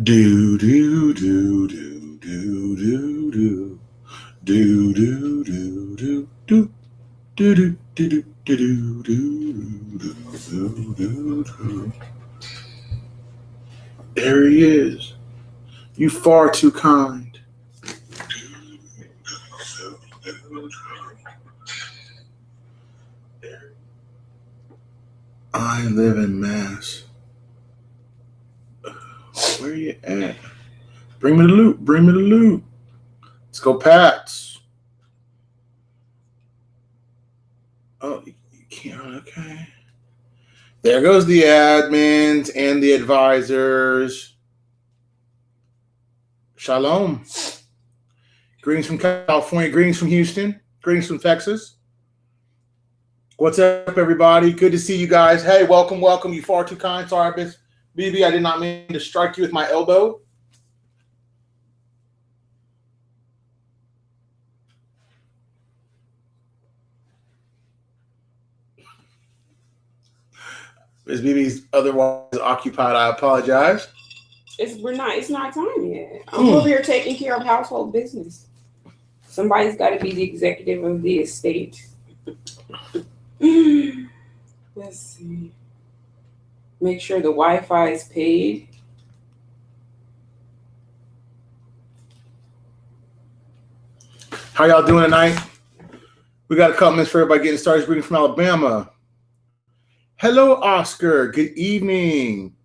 Do do do do do do do do do do do do do do. There he is. You far too kind. I live in Mass. Where you at? Bring me the loot. Bring me the loot. Let's go, Pats. Oh, you can't. Okay. There goes the admins and the advisors. Shalom. Greetings from California. Greetings from Houston. Greetings from Texas. What's up, everybody? Good to see you guys. Hey, welcome, welcome. You far too kind. Sorry, BB, I did not mean to strike you with my elbow. Ms. BB's otherwise occupied. I apologize. It's not time yet. I'm over here taking care of household business. Somebody's got to be the executive of the estate. Let's see. Make sure the Wi-Fi is paid. How y'all doing tonight? We got a couple minutes for everybody getting started. Greetings from Alabama. Hello, Oscar. Good evening.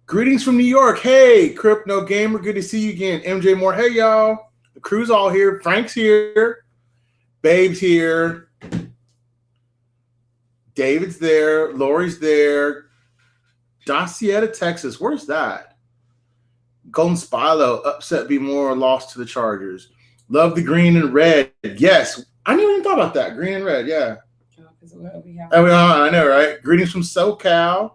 Greetings from New York. Hey, Crypto Gamer. Good to see you again. MJ Moore. Hey, y'all. The crew's all here. Frank's here. Babe's here. David's there. Lori's there. Dacietta, Texas. Where's that? Golden Spilo. Upset be more lost to the Chargers. Love the green and red. Yes. I didn't even thought about that. Green and red. Yeah. I know, right? Greetings from SoCal.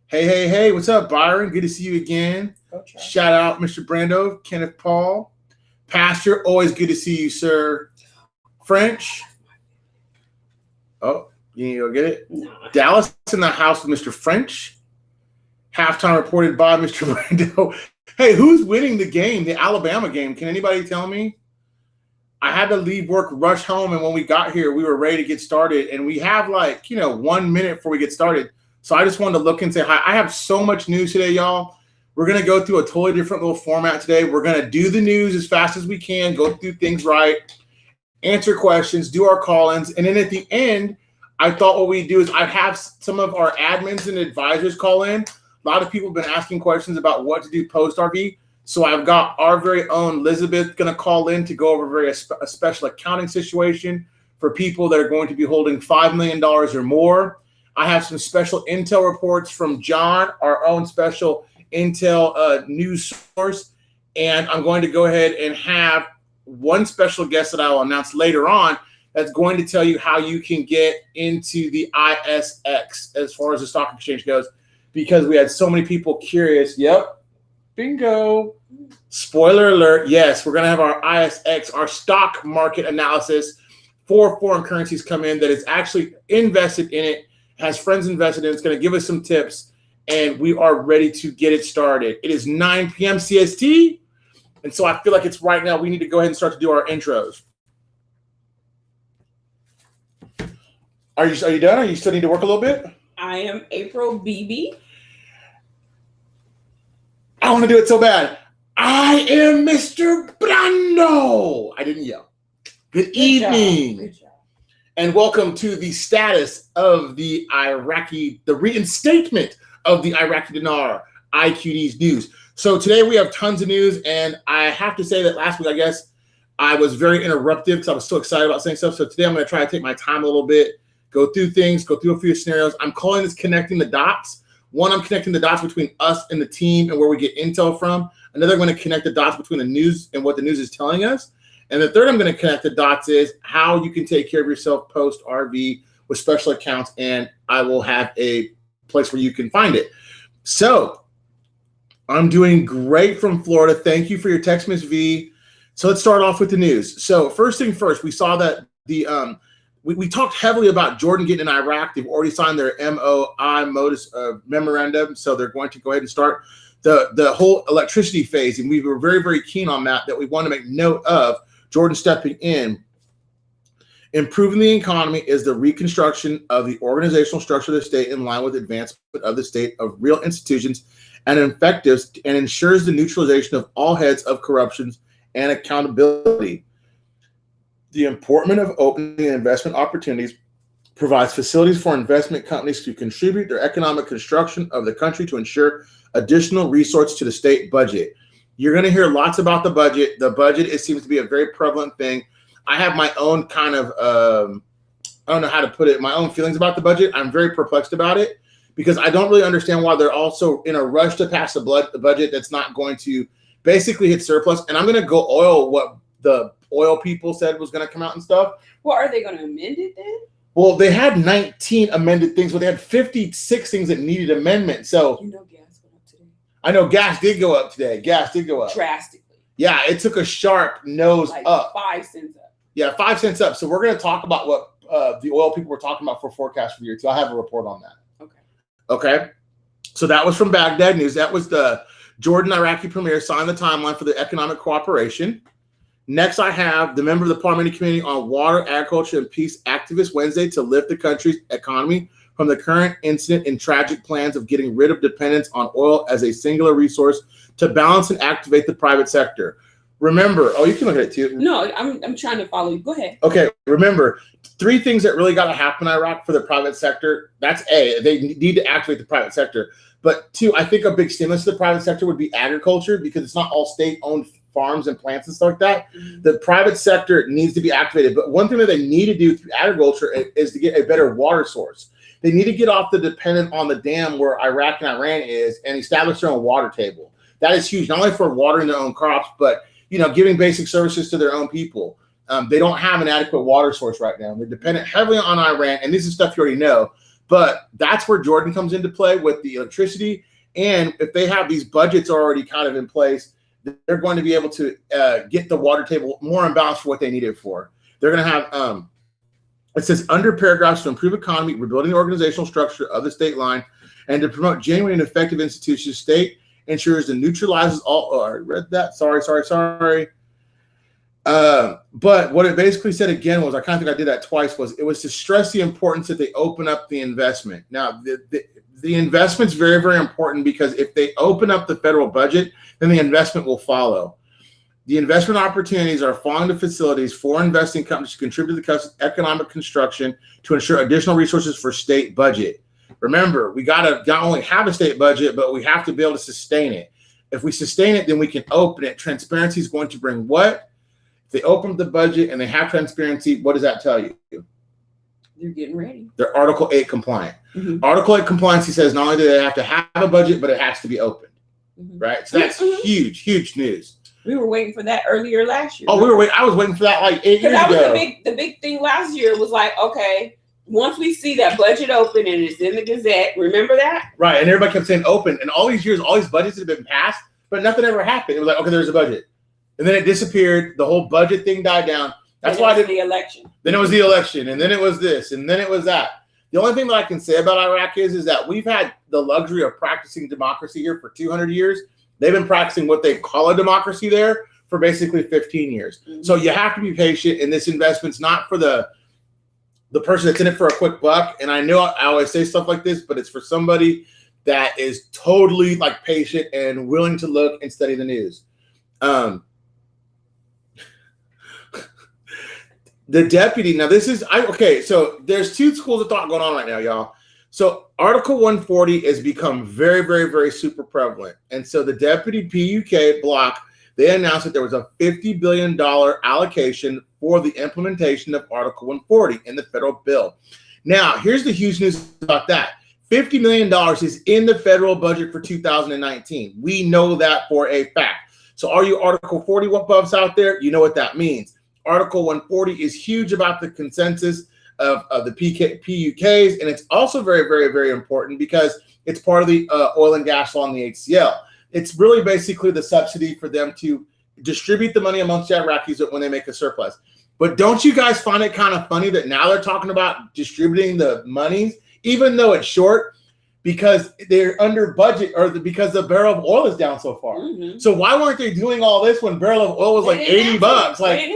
Hey. What's up, Byron? Good to see you again. Shout out, Mr. Brando, Kenneth Paul. Pastor, always good to see you, sir. French. Oh, you need to go get it? No. Dallas in the house with Mr. French. Halftime reported by Mr. Brando. Hey, who's winning the game, the Alabama game? Can anybody tell me? I had to leave work, rush home, and when we got here, we were ready to get started. And we have 1 minute before we get started. So I just wanted to look and say hi. I have so much news today, y'all. We're going to go through a totally different little format today. We're going to do the news as fast as we can, go through things right, answer questions, do our call-ins. And then at the end, I thought what we'd do is I'd have some of our admins and advisors call in. A lot of people have been asking questions about what to do post-RV. So I've got our very own Elizabeth going to call in to go over a special accounting situation for people that are going to be holding $5 million or more. I have some special intel reports from John, our own special intel news source. And I'm going to go ahead and have one special guest that I will announce later on that's going to tell you how you can get into the ISX as far as the stock exchange goes, because we had so many people curious. Yep. Bingo. Spoiler alert. Yes, we're going to have our ISX, our stock market analysis for foreign currencies come in that is actually invested in it, has friends invested in it. It's going to give us some tips, and we are ready to get it started. It is 9 p.m. CST, and so I feel like it's right now. We need to go ahead and start to do our intros. Are you done? Or you still need to work a little bit? I am April BB. I want to do it so bad. I am Mr. Brando. I didn't yell. Good evening. Good job. And welcome to the status of the reinstatement of the Iraqi Dinar, IQD's news. So today we have tons of news, and I have to say that last week, I guess, I was very interruptive because I was so excited about saying stuff. So today I'm going to try to take my time a little bit, go through things, go through a few scenarios. I'm calling this connecting the dots. One, I'm connecting the dots between us and the team and where we get intel from. Another, I'm going to connect the dots between the news and what the news is telling us. And the third, I'm going to connect the dots is how you can take care of yourself post-RV with special accounts, and I will have a place where you can find it. So I'm doing great from Florida. Thank you for your text, Ms. V. So let's start off with the news. So first thing first, we saw that the we talked heavily about Jordan getting in Iraq. They've already signed their MOI memorandum, so they're going to go ahead and start the whole electricity phase. And we were very, very keen on that we want to make note of Jordan stepping in. Improving the economy is the reconstruction of the organizational structure of the state in line with advancement of the state of real institutions and effectives, and ensures the neutralization of all heads of corruptions and accountability. The importance of opening investment opportunities provides facilities for investment companies to contribute their economic construction of the country to ensure additional resources to the state budget. You're going to hear lots about the budget. The budget, it seems to be a very prevalent thing. I have my own kind of, I don't know how to put it, my own feelings about the budget. I'm very perplexed about it because I don't really understand why they're also in a rush to pass the budget that's not going to basically hit surplus. And I'm going to go oil what the oil people said was going to come out and stuff. Well, are they going to amend it then? Well, they had 19 amended things, but they had 56 things that needed amendment. So Gas went up today. I know gas did go up today. Gas did go up. Drastically. Yeah, it took a sharp nose up. 5 cents up. Yeah, 5 cents up. So we're going to talk about what the oil people were talking about for forecast for the year too. I have a report on that. Okay. So that was from Baghdad News. That was the Jordan Iraqi premier signed the timeline for the economic cooperation. Next, I have the member of the Parliamentary Committee on Water, Agriculture, and Peace activist Wednesday to lift the country's economy from the current incident and tragic plans of getting rid of dependence on oil as a singular resource to balance and activate the private sector. Remember, you can look at it too. No, I'm trying to follow you. Go ahead. Okay, remember, 3 things that really got to happen in Iraq for the private sector. That's A, they need to activate the private sector. But 2, I think a big stimulus to the private sector would be agriculture because it's not all state-owned farms and plants and stuff like that. Mm-hmm. The private sector needs to be activated. But one thing that they need to do through agriculture is to get a better water source. They need to get off the dependent on the dam where Iraq and Iran is and establish their own water table. That is huge, not only for watering their own crops, but giving basic services to their own people. They don't have an adequate water source right now. They're dependent heavily on Iran, and this is stuff you already know. But that's where Jordan comes into play with the electricity. And if they have these budgets already kind of in place, they're going to be able to get the water table more in balance for what they need it for. They're going to have, it says under paragraphs to improve economy, rebuilding the organizational structure of the state line, and to promote genuine and effective institutions, state ensures and neutralizes all. Oh, I read that. Sorry. But what it basically said again was, I kind of think I did that twice, it was to stress the importance that they open up the investment. Now, the investment's very, very important because if they open up the federal budget, then the investment will follow. The investment opportunities are falling to facilities for investing companies to contribute to the economic construction to ensure additional resources for state budget. Remember, we got to not only have a state budget, but we have to be able to sustain it. If we sustain it, then we can open it. Transparency is going to bring what? If they open the budget and they have transparency, what does that tell you? You're getting ready. They're Article 8 compliant. Mm-hmm. Article 8 compliancy says not only do they have to have a budget, but it has to be open. Mm-hmm. Right? So that's huge, huge news. We were waiting for that earlier last year. Oh, I was waiting for that like 8 years ago. Because that was the big thing last year was like, okay, once we see that budget open and it's in the Gazette, remember that? Right, and everybody kept saying open. And all these years, all these budgets have been passed, but nothing ever happened. It was like, okay, there's a budget. And then it disappeared. The whole budget thing died down. That's why the election. Then it was the election, and then it was this, and then it was that. The only thing that I can say about Iraq is that we've had the luxury of practicing democracy here for 200 years. They've been practicing what they call a democracy there for basically 15 years. Mm-hmm. So you have to be patient, and this investment's not for the person that's in it for a quick buck. And I know I always say stuff like this, but it's for somebody that is totally like patient and willing to look and study the news. The deputy, now this is, so there's 2 schools of thought going on right now, y'all. So Article 140 has become very, very, very super prevalent. And so the deputy PUK block, they announced that there was a $50 billion allocation for the implementation of Article 140 in the federal bill. Now, here's the huge news about that. $50 million is in the federal budget for 2019. We know that for a fact. So are you Article 40 buffs out there? You know what that means. Article 140 is huge about the consensus of the PUKs, and it's also very, very, very important because it's part of the oil and gas law and the HCL. It's really basically the subsidy for them to distribute the money amongst the Iraqis when they make a surplus. But don't you guys find it kind of funny that now they're talking about distributing the monies, even though it's short, because they're under budget or because the barrel of oil is down so far? Mm-hmm. So why weren't they doing all this when barrel of oil was like $80? Like,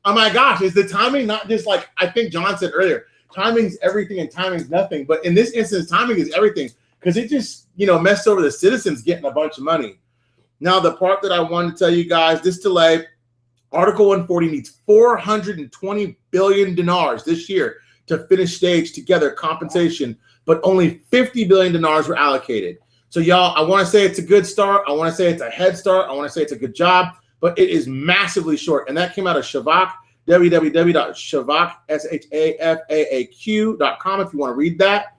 oh my gosh, is the timing not just like I think John said earlier? Timing's everything and timing's nothing. But in this instance, timing is everything because it just messed over the citizens getting a bunch of money. Now, the part that I wanted to tell you guys, this delay. Article 140 needs 420 billion dinars this year to finish stage together compensation, but only 50 billion dinars were allocated. So y'all, I want to say it's a good start. I want to say it's a head start. I want to say it's a good job, but it is massively short. And that came out of Shavak, www.shavak, SHAFAAQ.com if you want to read that.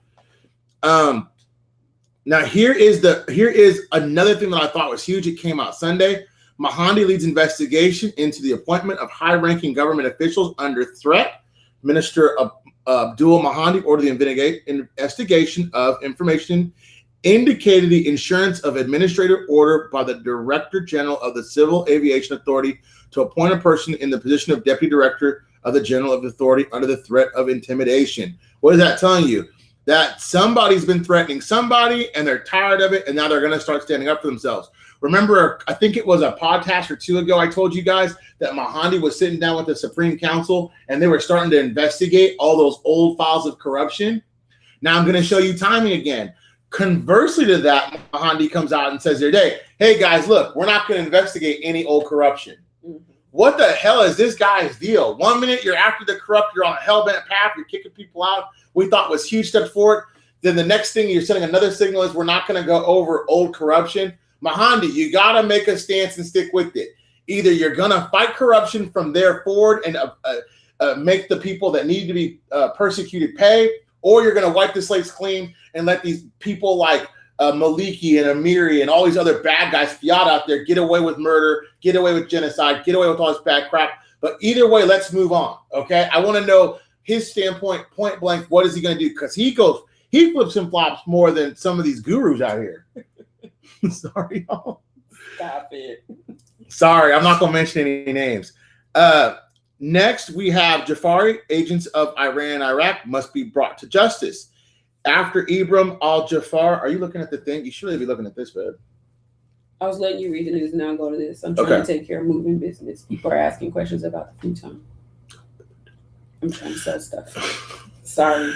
Now here is another thing that I thought was huge. It came out Sunday. Mahandi leads investigation into the appointment of high-ranking government officials under threat. Minister Abdul Mahandi ordered the investigation of information indicated the insurance of administrative order by the Director General of the Civil Aviation Authority to appoint a person in the position of Deputy Director of the General of the Authority under the threat of intimidation. What is that telling you? That somebody's been threatening somebody and they're tired of it and now they're going to start standing up for themselves. Remember, I think it was a podcast or two ago, I told you guys that Mahandi was sitting down with the Supreme Council and they were starting to investigate all those old files of corruption. Now I'm going to show you timing again. Conversely to that, Mahandi comes out and says today, hey guys, look, we're not going to investigate any old corruption. Mm-hmm. What the hell is this guy's deal? 1 minute you're after the corrupt, you're on a hell-bent path, you're kicking people out. We thought was huge steps forward. Then the next thing you're sending another signal is we're not going to go over old corruption. Mahandi, you got to make a stance and stick with it. Either you're going to fight corruption from there forward and make the people that need to be persecuted pay, or you're going to wipe the slates clean and let these people like Maliki and Amiri and all these other bad guys fiat out there get away with murder, get away with genocide, get away with all this bad crap. But either way, let's move on, okay? I want to know his standpoint, point blank, what is he going to do? Because he flips and flops more than some of these gurus out here. Sorry, y'all. Stop it. Sorry, I'm not going to mention any names. Next, we have Jafari, agents of Iran and Iraq must be brought to justice. After Ibram al-Jafar, are you looking at the thing? You should really be looking at this, babe. I was letting you read the news, now go to this. I'm trying to take care of moving business. People are asking questions about the futon. I'm trying to sell stuff. Sorry.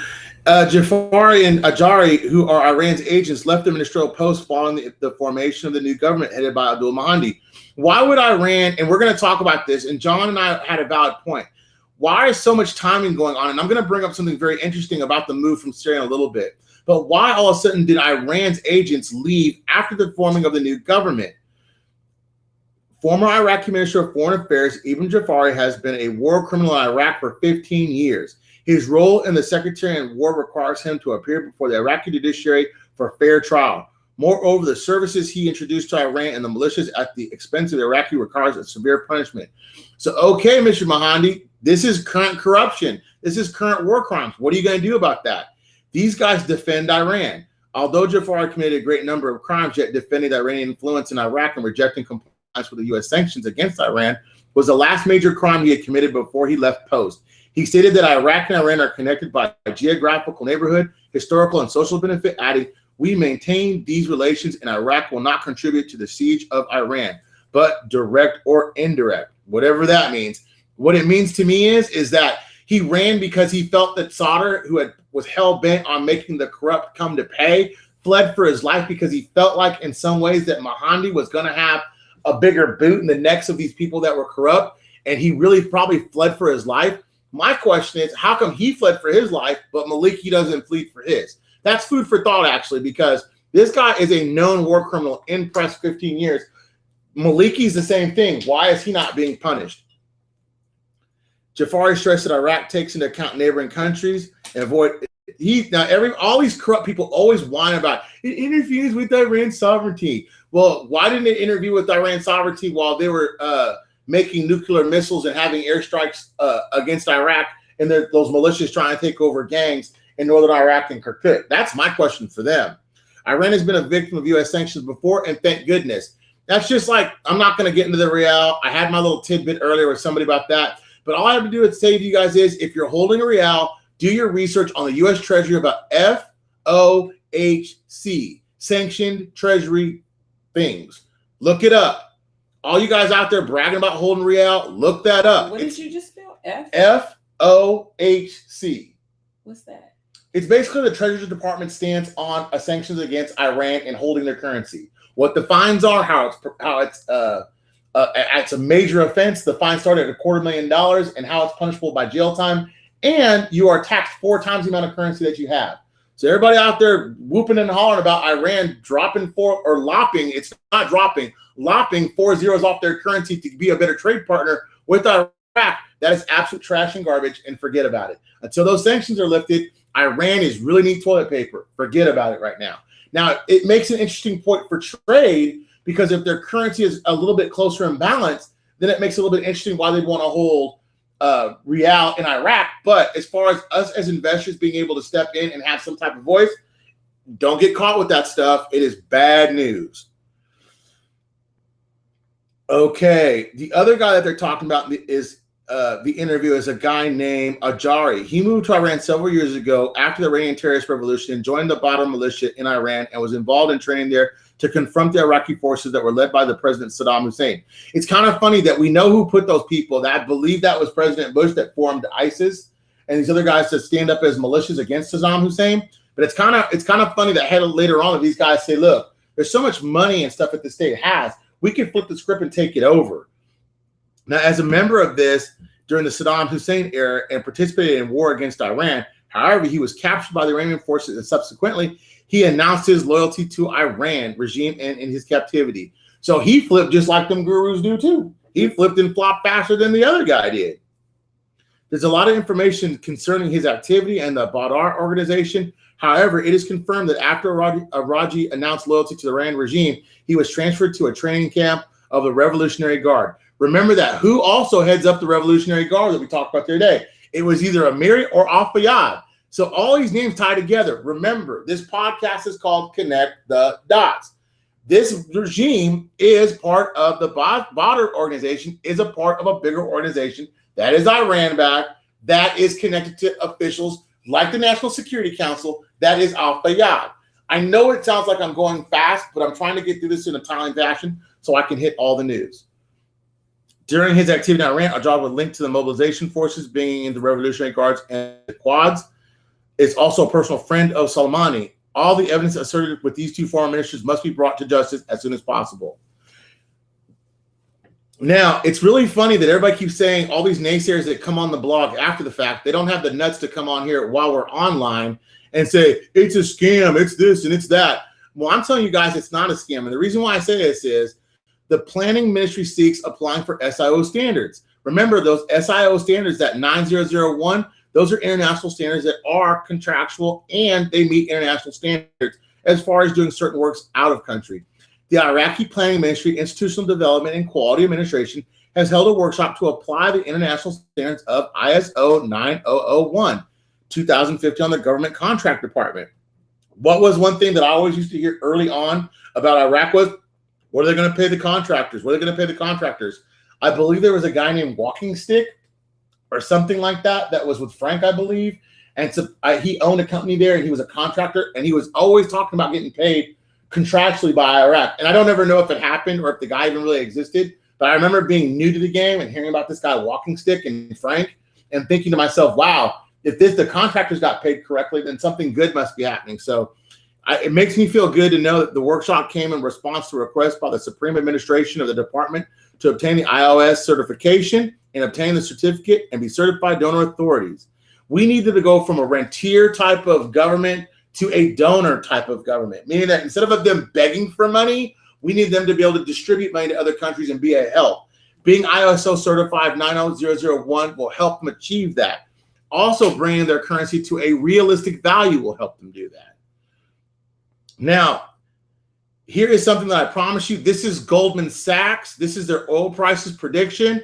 Jafari and Ajari, who are Iran's agents, left the ministerial post following the formation of the new government headed by Abdul Mahandi. Why would Iran, and we're going to talk about this, and John and I had a valid point. Why is so much timing going on? And I'm going to bring up something very interesting about the move from Syria in a little bit. But why all of a sudden did Iran's agents leave after the forming of the new government? Former Iraqi Minister of Foreign Affairs, Ibn Jafari, has been a war criminal in Iraq for 15 years. His role in the Secretary in War requires him to appear before the Iraqi judiciary for fair trial. Moreover, the services he introduced to Iran and the militias at the expense of the Iraqi requires a severe punishment. So, okay, Mr. Mahandi, this is current corruption. This is current war crimes. What are you going to do about that? These guys defend Iran. Although Jafari committed a great number of crimes, yet defending the Iranian influence in Iraq and rejecting compliance with the U.S. sanctions against Iran was the last major crime he had committed before he left post. He stated that Iraq and Iran are connected by geographical neighborhood, historical, and social benefit, adding, we maintain these relations and Iraq will not contribute to the siege of Iran, but direct or indirect, whatever that means. What it means to me is that he ran because he felt that Sadr, who was hell-bent on making the corrupt come to pay, fled for his life because he felt like in some ways that Mahandi was going to have a bigger boot in the necks of these people that were corrupt, and he really probably fled for his life. My question is, how come he fled for his life, but Maliki doesn't flee for his? That's food for thought, actually, because this guy is a known war criminal in press 15 years. Maliki's the same thing. Why is he not being punished? Jafari stressed that Iraq takes into account neighboring countries and avoid. All these corrupt people always whine about it interferes with Iran's sovereignty. Well, why didn't it interfere with Iran's sovereignty while they were making nuclear missiles and having airstrikes against Iraq and those militias trying to take over gangs in northern Iraq and Kirkuk? That's my question for them. Iran has been a victim of U.S. sanctions before, and thank goodness. That's just like, I'm not going to get into the real. I had my little tidbit earlier with somebody about that. But all I have to do is say to you guys is, if you're holding a real, do your research on the U.S. Treasury about FOHC, sanctioned treasury things. Look it up. All you guys out there bragging about holding real, look that up. What did you just spell? FOHC. What's that? It's basically the Treasury Department stance on sanctions against Iran and holding their currency. What the fines are, how it's a major offense. The fine started at $250,000 and how it's punishable by jail time. And you are taxed 4 times the amount of currency that you have. So everybody out there whooping and hollering about Iran lopping 4 zeros off their currency to be a better trade partner with Iraq, that is absolute trash and garbage, and forget about it. Until those sanctions are lifted, Iran is really neat toilet paper. Forget about it right now. Now, it makes an interesting point for trade, because if their currency is a little bit closer in balance, then it makes it a little bit interesting why they'd want to hold real in Iraq. But as far as us as investors being able to step in and have some type of voice, don't get caught with that stuff. It is bad news. Okay, the other guy that they're talking about is the interview is a guy named Jory. He moved to Iran several years ago after the Iranian terrorist revolution and joined the Badr militia in Iran and was involved in training there to confront the Iraqi forces that were led by the President Saddam Hussein. It's kind of funny that we know who put those people. That I believe that was President Bush that formed ISIS and these other guys to stand up as militias against Saddam Hussein. But it's kind of funny that later on these guys say, look, there's so much money and stuff that the state has. We can flip the script and take it over. Now, as a member of this during the Saddam Hussein era and participated in war against Iran, however, he was captured by the Iranian forces and subsequently he announced his loyalty to Iran regime and in his captivity. So he flipped just like them gurus do too. He flipped and flopped faster than the other guy did. There's a lot of information concerning his activity and the Badr organization. However, it is confirmed that after Raji announced loyalty to the Iran regime, he was transferred to a training camp of the Revolutionary Guard. Remember that. Who also heads up the Revolutionary Guard that we talked about the other day? It was either Amiri or Al-Fayyad. So all these names tie together. Remember, this podcast is called Connect the Dots. This regime is part of the Badr organization, is a part of a bigger organization that is Iran-backed, that is connected to officials like the National Security Council, that is Al-Fayyad. I know it sounds like I'm going fast, but I'm trying to get through this in a timely fashion so I can hit all the news. During his activity in Iran, Ajad was linked to the mobilization forces, being in the Revolutionary Guards and the Quads. Is also a personal friend of Soleimani. All the evidence asserted with these two foreign ministers must be brought to justice as soon as possible. Now, it's really funny that everybody keeps saying all these naysayers that come on the blog after the fact, they don't have the nuts to come on here while we're online and say, it's a scam, it's this and it's that. Well, I'm telling you guys, it's not a scam. And the reason why I say this is the planning ministry seeks applying for SIO standards. Remember those SIO standards, that 9001, those are international standards that are contractual and they meet international standards as far as doing certain works out of country. The Iraqi Planning Ministry, Institutional Development and Quality Administration has held a workshop to apply the international standards of ISO 9001, 2015 on the government contract department. What was one thing that I always used to hear early on about Iraq was, what are they going to pay the contractors? What are they going to pay the contractors? I believe there was a guy named Walking Stick or something like that was with Frank, I believe. And so he owned a company there and he was a contractor and he was always talking about getting paid contractually by Iraq. And I don't ever know if it happened or if the guy even really existed, but I remember being new to the game and hearing about this guy Walking Stick and Frank and thinking to myself, wow, if the contractors got paid correctly, then something good must be happening. So it makes me feel good to know that the workshop came in response to a request by the Supreme Administration of the Department to obtain the IOS certification and obtain the certificate and be certified donor authorities. We needed to go from a rentier type of government to a donor type of government, meaning that instead of them begging for money, we need them to be able to distribute money to other countries and be a help. Being ISO certified 90001 will help them achieve that. Also, bringing their currency to a realistic value will help them do that. Now, here is something that I promise you. This is Goldman Sachs. This is their oil prices prediction.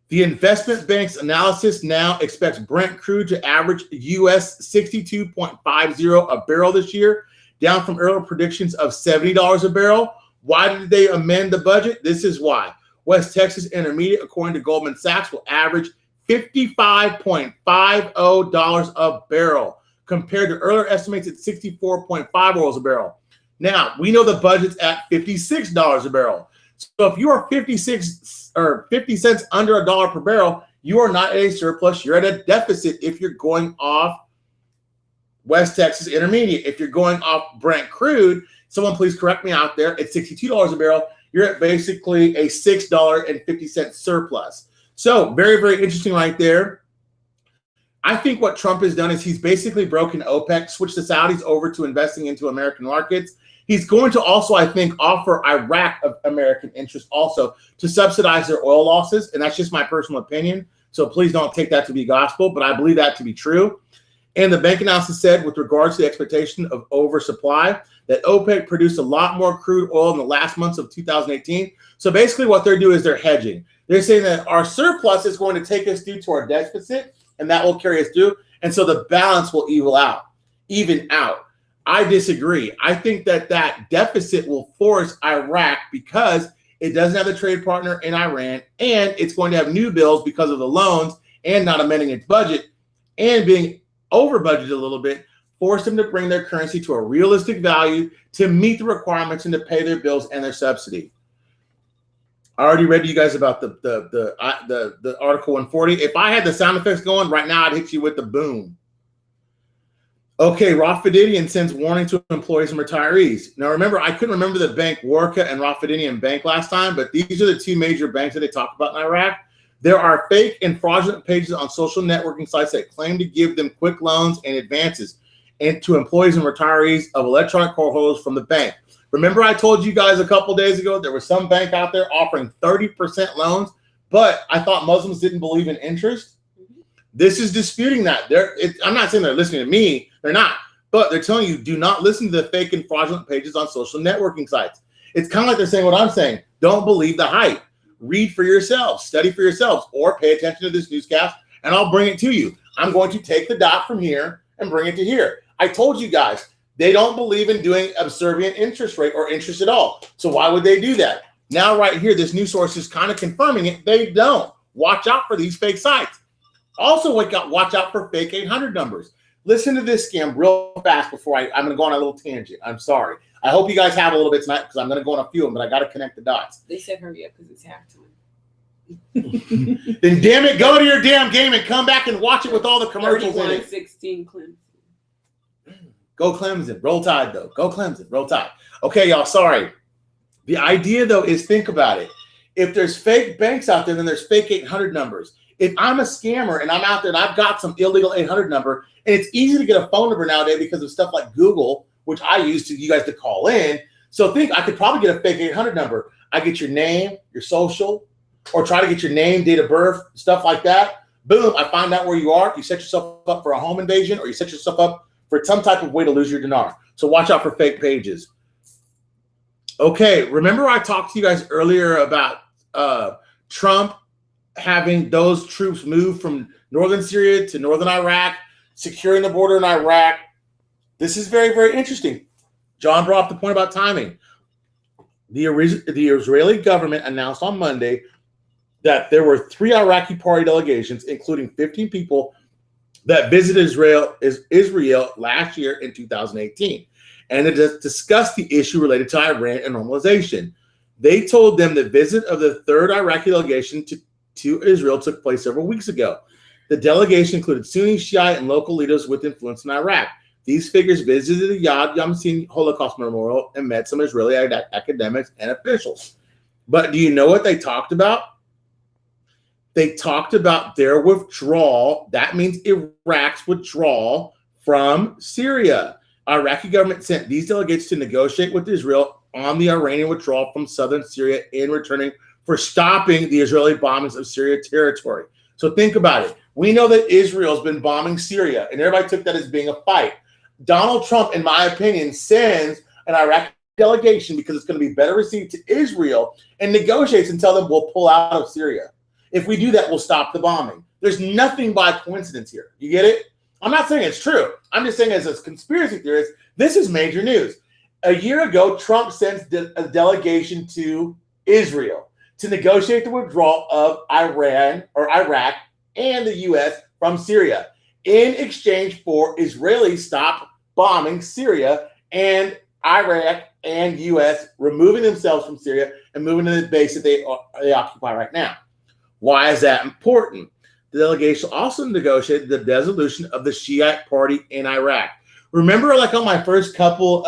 The investment bank's analysis now expects Brent crude to average US 62.50 a barrel this year, down from earlier predictions of $70 a barrel. Why did they amend the budget? This is why. West Texas Intermediate, according to Goldman Sachs, will average $55.50 a barrel compared to earlier estimates at 64.5 oils a barrel. Now, we know the budget's at $56 a barrel. So if you are 56 or 50 cents under $1 per barrel, you are not at a surplus. You're at a deficit if you're going off West Texas Intermediate. If you're going off Brent crude, someone please correct me out there, at $62 a barrel, you're at basically a $6.50 surplus. So very, very interesting right there. I think what Trump has done is he's basically broken OPEC, switched the Saudis over to investing into American markets. He's going to also, I think, offer Iraq of American interest also to subsidize their oil losses. And that's just my personal opinion. So please don't take that to be gospel, but I believe that to be true. And the bank analysis said, with regards to the expectation of oversupply, that OPEC produced a lot more crude oil in the last months of 2018. So basically what they're doing is they're hedging. They're saying that our surplus is going to take us through to our deficit, and that will carry us through. And so the balance will even out. I disagree. I think that that deficit will force Iraq because it doesn't have a trade partner in Iran, and it's going to have new bills because of the loans and not amending its budget and being over budgeted a little bit, force them to bring their currency to a realistic value to meet the requirements and to pay their bills and their subsidy. I already read to you guys about the Article 140. If I had the sound effects going right now, I'd hit you with the boom. Okay, Raffidian sends warning to employees and retirees. Now, remember, I couldn't remember the bank Warka and Raffidian Bank last time, but these are the two major banks that they talk about in Iraq. There are fake and fraudulent pages on social networking sites that claim to give them quick loans and advances and to employees and retirees of electronic card holders from the bank. Remember, I told you guys a couple days ago there was some bank out there offering 30% loans, but I thought Muslims didn't believe in interest. This is disputing that. I'm not saying they're listening to me. They're not. But they're telling you, do not listen to the fake and fraudulent pages on social networking sites. It's kind of like they're saying what I'm saying. Don't believe the hype. Read for yourselves. Study for yourselves. Or pay attention to this newscast, and I'll bring it to you. I'm going to take the dot from here and bring it to here. I told you guys, they don't believe in doing a subservient interest rate or interest at all. So why would they do that? Now right here, this news source is kind of confirming it. They don't. Watch out for these fake sites. Also, watch out for fake 800 numbers. Listen to this scam real fast before I'm going to go on a little tangent. I'm sorry. I hope you guys have a little bit tonight because I'm going to go on a few of them, but I got to connect the dots. They said hurry up because it's halftime. Then damn it, go to your damn game and come back and watch it with all the commercials in it. 16 Clemson. Go Clemson. Roll Tide, though. Go Clemson. Roll Tide. Okay, y'all, sorry. The idea, though, is think about it. If there's fake banks out there, then there's fake 800 numbers. If I'm a scammer and I'm out there and I've got some illegal 800 number, and it's easy to get a phone number nowadays because of stuff like Google, which I use to you guys to call in. So think I could probably get a fake 800 number. I get your name, your social, or try to get your name, date of birth, stuff like that. Boom, I find out where you are. You set yourself up for a home invasion, or you set yourself up for some type of way to lose your dinar. So watch out for fake pages. Okay, remember I talked to you guys earlier about Trump having those troops move from northern Syria to northern Iraq, securing the border in Iraq. This is very, very interesting. John brought up the point about timing. The Israeli government announced on Monday that there were 3 Iraqi party delegations, including 15 people, that visited Israel last year in 2018. And it discussed the issue related to Iran and normalization. They told them the visit of the 3rd Iraqi delegation to Israel took place several weeks ago. The delegation included Sunni, Shiite, and local leaders with influence in Iraq. These figures visited the Yad Yamsin Holocaust Memorial and met some Israeli academics and officials. But do you know what they talked about? They talked about their withdrawal. That means Iraq's withdrawal from Syria. Iraqi government sent these delegates to negotiate with Israel on the Iranian withdrawal from southern Syria in returning for stopping the Israeli bombings of Syria territory. So think about it. We know that Israel's been bombing Syria, and everybody took that as being a fight. Donald Trump, in my opinion, sends an Iraqi delegation because it's going to be better received to Israel and negotiates and tell them we'll pull out of Syria. If we do that, we'll stop the bombing. There's nothing by coincidence here. You get it? I'm not saying it's true. I'm just saying as a conspiracy theorist, this is major news. A year ago, Trump sends a delegation to Israel to negotiate the withdrawal of Iran or Iraq and the U.S. from Syria in exchange for Israelis stop bombing Syria and Iraq and U.S. removing themselves from Syria and moving to the base that they occupy right now. Why is that important? The delegation also negotiated the dissolution of the Shiite party in Iraq. Remember, like on my first couple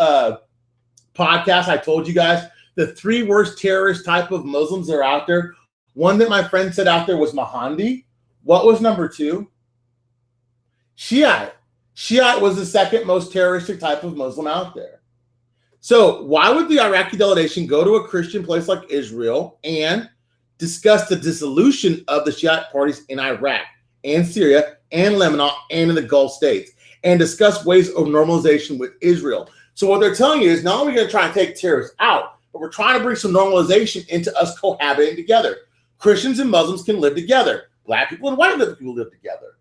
podcasts, I told you guys the 3 worst terrorist type of Muslims that are out there. One that my friend said out there was Mahdi. What was number 2? Shiite. Shiite was the second most terroristic type of Muslim out there. So why would the Iraqi delegation go to a Christian place like Israel and discuss the dissolution of the Shiite parties in Iraq and Syria and Lebanon and in the Gulf states and discuss ways of normalization with Israel? So what they're telling you is not only are we going to try and take terrorists out, but we're trying to bring some normalization into us cohabiting together. Christians and Muslims can live together. Black people and white people live together.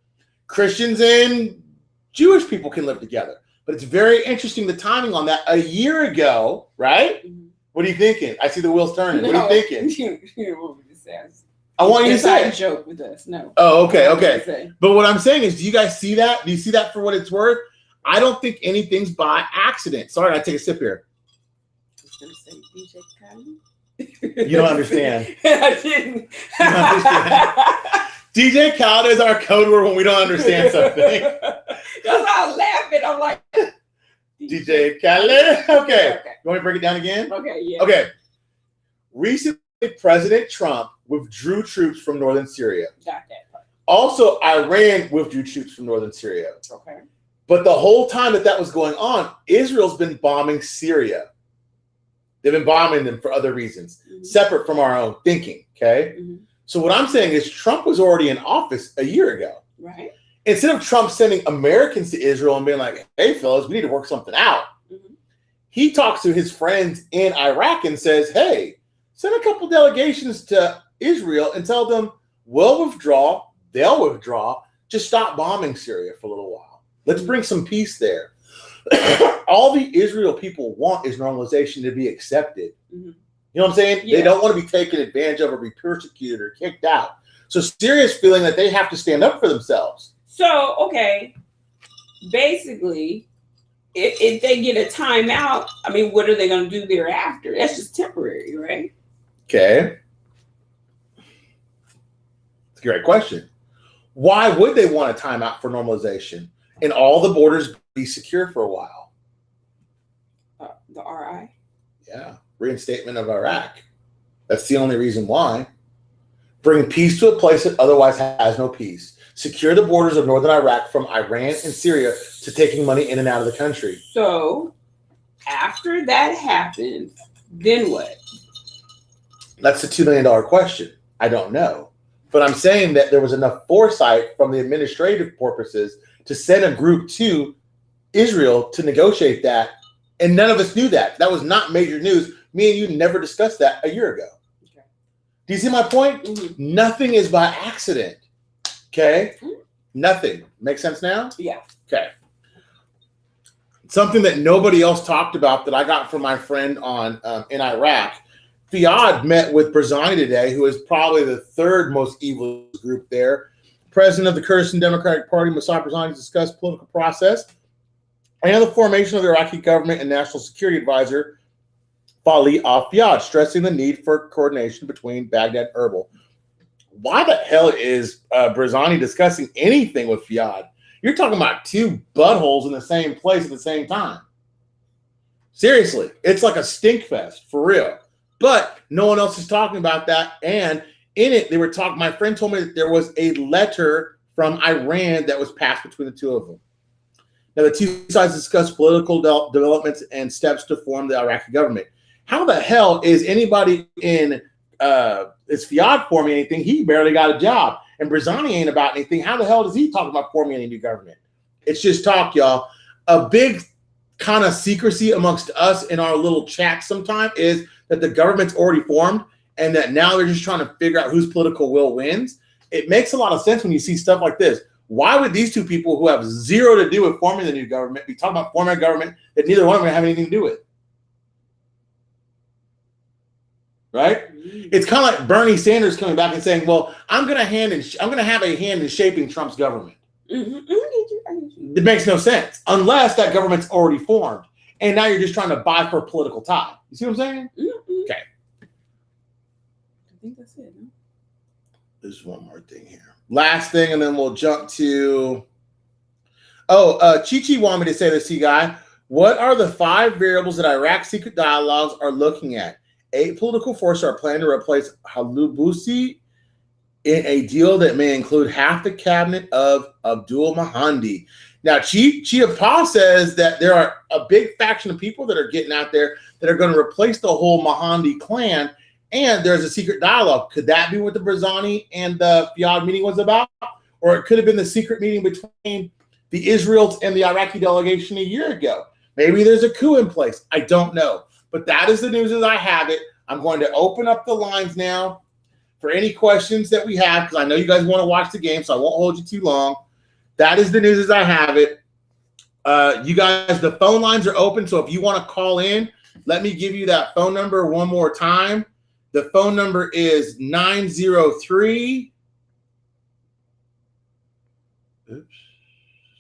Christians and Jewish people can live together. But it's very interesting, the timing on that. A year ago, right? Mm-hmm. What are you thinking? I see the wheels turning. What are you thinking? You don't want me to say. I want you to say. A joke with us. No. Oh, okay. But what I'm saying is, do you guys see that? Do you see that for what it's worth? I don't think anything's by accident. Sorry, I take a sip here. I was going to say DJ Khaled. You don't understand. I didn't. You don't understand. DJ Khaled is our code word when we don't understand something. That's how I was laughing. I'm like, DJ Khaled. Okay. You want to break it down again? Okay, yeah. Okay. Recently, President Trump withdrew troops from northern Syria. Got that part. Also, Iran withdrew troops from northern Syria. Okay. But the whole time that was going on, Israel's been bombing Syria. They've been bombing them for other reasons, separate from our own thinking, okay? Mm-hmm. So what I'm saying is Trump was already in office a year ago. Right. Instead of Trump sending Americans to Israel and being like, hey, fellas, we need to work something out, he talks to his friends in Iraq and says, hey, send a couple delegations to Israel and tell them we'll withdraw, they'll withdraw, just stop bombing Syria for a little while. Let's bring some peace there. All the Israel people want is normalization, to be accepted. Mm-hmm. You know what I'm saying? Yeah. They don't want to be taken advantage of or be persecuted or kicked out. So Syria's feeling that they have to stand up for themselves. So, okay, basically, if they get a timeout, I mean, what are they going to do thereafter? That's just temporary, right? Okay. It's a great question. Why would they want a timeout for normalization and all the borders be secure for a while? The RI? Yeah. Reinstatement of Iraq. That's the only reason why. Bring peace to a place that otherwise has no peace. Secure the borders of northern Iraq from Iran and Syria to taking money in and out of the country. So, after that happens, then what? That's the $2 million question. I don't know. But I'm saying that there was enough foresight from the administrative purposes to send a group to Israel to negotiate that. And none of us knew that. That was not major news. Me and you never discussed that a year ago. Okay. Do you see my point? Mm-hmm. Nothing is by accident. Okay? Mm-hmm. Nothing. Make sense now? Yeah. Okay. Something that nobody else talked about that I got from my friend on in Iraq. Fiad met with Barzani today, who is probably the third most evil group there. President of the Kurdistan Democratic Party, Masoud Barzani, discussed political process and the formation of the Iraqi government and national security advisor, Fali al-Fiad, stressing the need for coordination between Baghdad and Erbil. Why the hell is Barzani discussing anything with Fiad? You're talking about two buttholes in the same place at the same time. Seriously, it's like a stink fest, for real. But no one else is talking about that. And in it, they were talking, my friend told me that there was a letter from Iran that was passed between the two of them. Now, the two sides discussed political developments and steps to form the Iraqi government. How the hell is anybody in, is Fiad forming anything? He barely got a job. And Barzani ain't about anything. How the hell does he talk about forming any new government? It's just talk, y'all. A big kind of secrecy amongst us in our little chat sometimes is that the government's already formed and that now they're just trying to figure out whose political will wins. It makes a lot of sense when you see stuff like this. Why would these two people who have zero to do with forming the new government be talking about forming a government that neither one of them have anything to do with? right? It's kind of like Bernie Sanders coming back and saying, "Well, I'm going to have a hand in shaping Trump's government." It makes no sense unless that government's already formed, and now you're just trying to buy for a political tie. You see what I'm saying? Okay. I think that's it. No? There's one more thing here. Last thing, and then we'll jump to. Chi-Chi wanted me to say this to you, guy. What are the 5 variables that Iraq's secret dialogues are looking at? 8 political forces are planning to replace Halubusi in a deal that may include half the cabinet of Abdul Mahdi. Now, Chi-Pa says that there are a big faction of people that are getting out there that are going to replace the whole Mahdi clan, and there's a secret dialogue. Could that be what the Barzani and the Fiad meeting was about? Or it could have been the secret meeting between the Israels and the Iraqi delegation a year ago. Maybe there's a coup in place. I don't know. But that is the news as I have it. I'm going to open up the lines now for any questions that we have, because I know you guys want to watch the game, so I won't hold you too long. That is the news as I have it. You guys, the phone lines are open, so if you want to call in, let me give you that phone number one more time. The phone number is 903. Oops.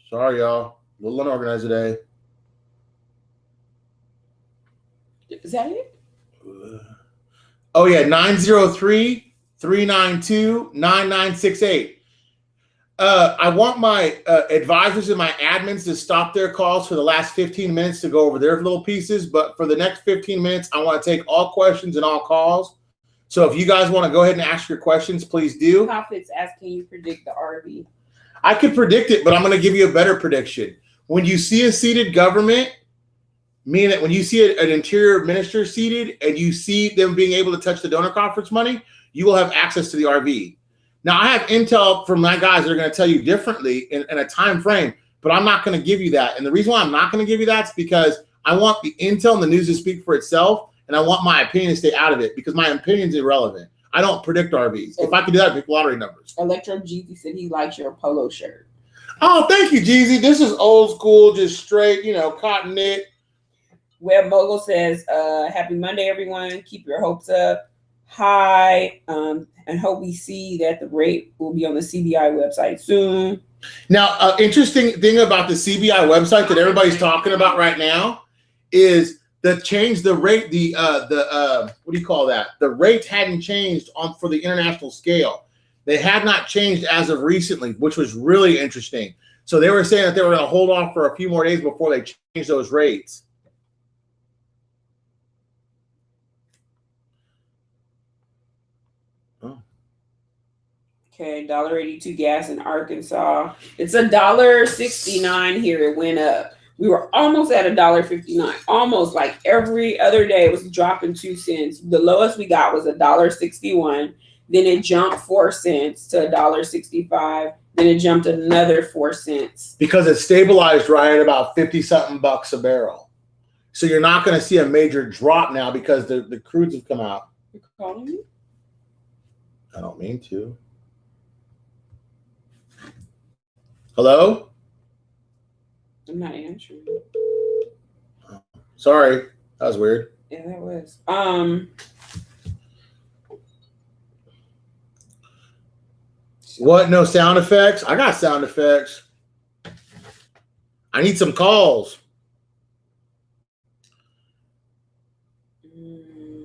Sorry, y'all. A little unorganized today. Is that it? Oh, yeah. 903-392-9968. I want my advisors and my admins to stop their calls for the last 15 minutes to go over their little pieces. But for the next 15 minutes, I want to take all questions and all calls. So if you guys want to go ahead and ask your questions, please do. Profits ask, can you predict the RV? I could predict it, but I'm going to give you a better prediction. When you see a seated government, meaning that when you see an interior minister seated and you see them being able to touch the donor conference money, you will have access to the RV. Now, I have intel from my guys that are going to tell you differently in a time frame, but I'm not going to give you that. And the reason why I'm not going to give you that is because I want the intel and the news to speak for itself, and I want my opinion to stay out of it because my opinion's irrelevant. I don't predict RVs. If I could do that, I'd pick lottery numbers. Electro Jeezy said he likes your polo shirt. Oh, thank you, Jeezy. This is old school, just straight, cotton knit. Web Mogul says, happy Monday, everyone. Keep your hopes up high, and hope we see that the rate will be on the CBI website soon. Now, interesting thing about the CBI website that everybody's talking about right now is the change the rate, what do you call that? The rates hadn't changed for the international scale. They had not changed as of recently, which was really interesting. So they were saying that they were going to hold off for a few more days before they change those rates. Okay, $1.82 gas in Arkansas. It's $1.69 here. It went up. We were almost at $1.59. Almost, like every other day it was dropping 2 cents. The lowest we got was $1.61. Then it jumped 4 cents to $1.65. Then it jumped another 4 cents. Because it stabilized right at about 50-something bucks a barrel. So you're not going to see a major drop now because the crudes have come out. You're calling me? I don't mean to. Hello? I'm not answering. Oh, sorry. That was weird. Yeah, that was. What? No sound effects? I got sound effects. I need some calls.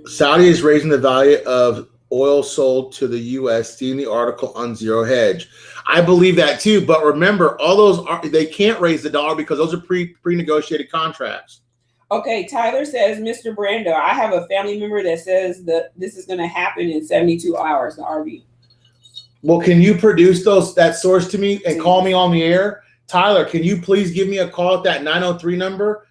Saudi is raising the value of oil sold to the U.S. See in the article on Zero Hedge. I believe that too, but remember, all those they can't raise the dollar because those are pre-negotiated contracts. Okay, Tyler says, Mr. Brando, I have a family member that says that this is going to happen in 72 hours. The RV. Well, can you produce that source to me and call me on the air? Tyler, can you please give me a call at that 903 number?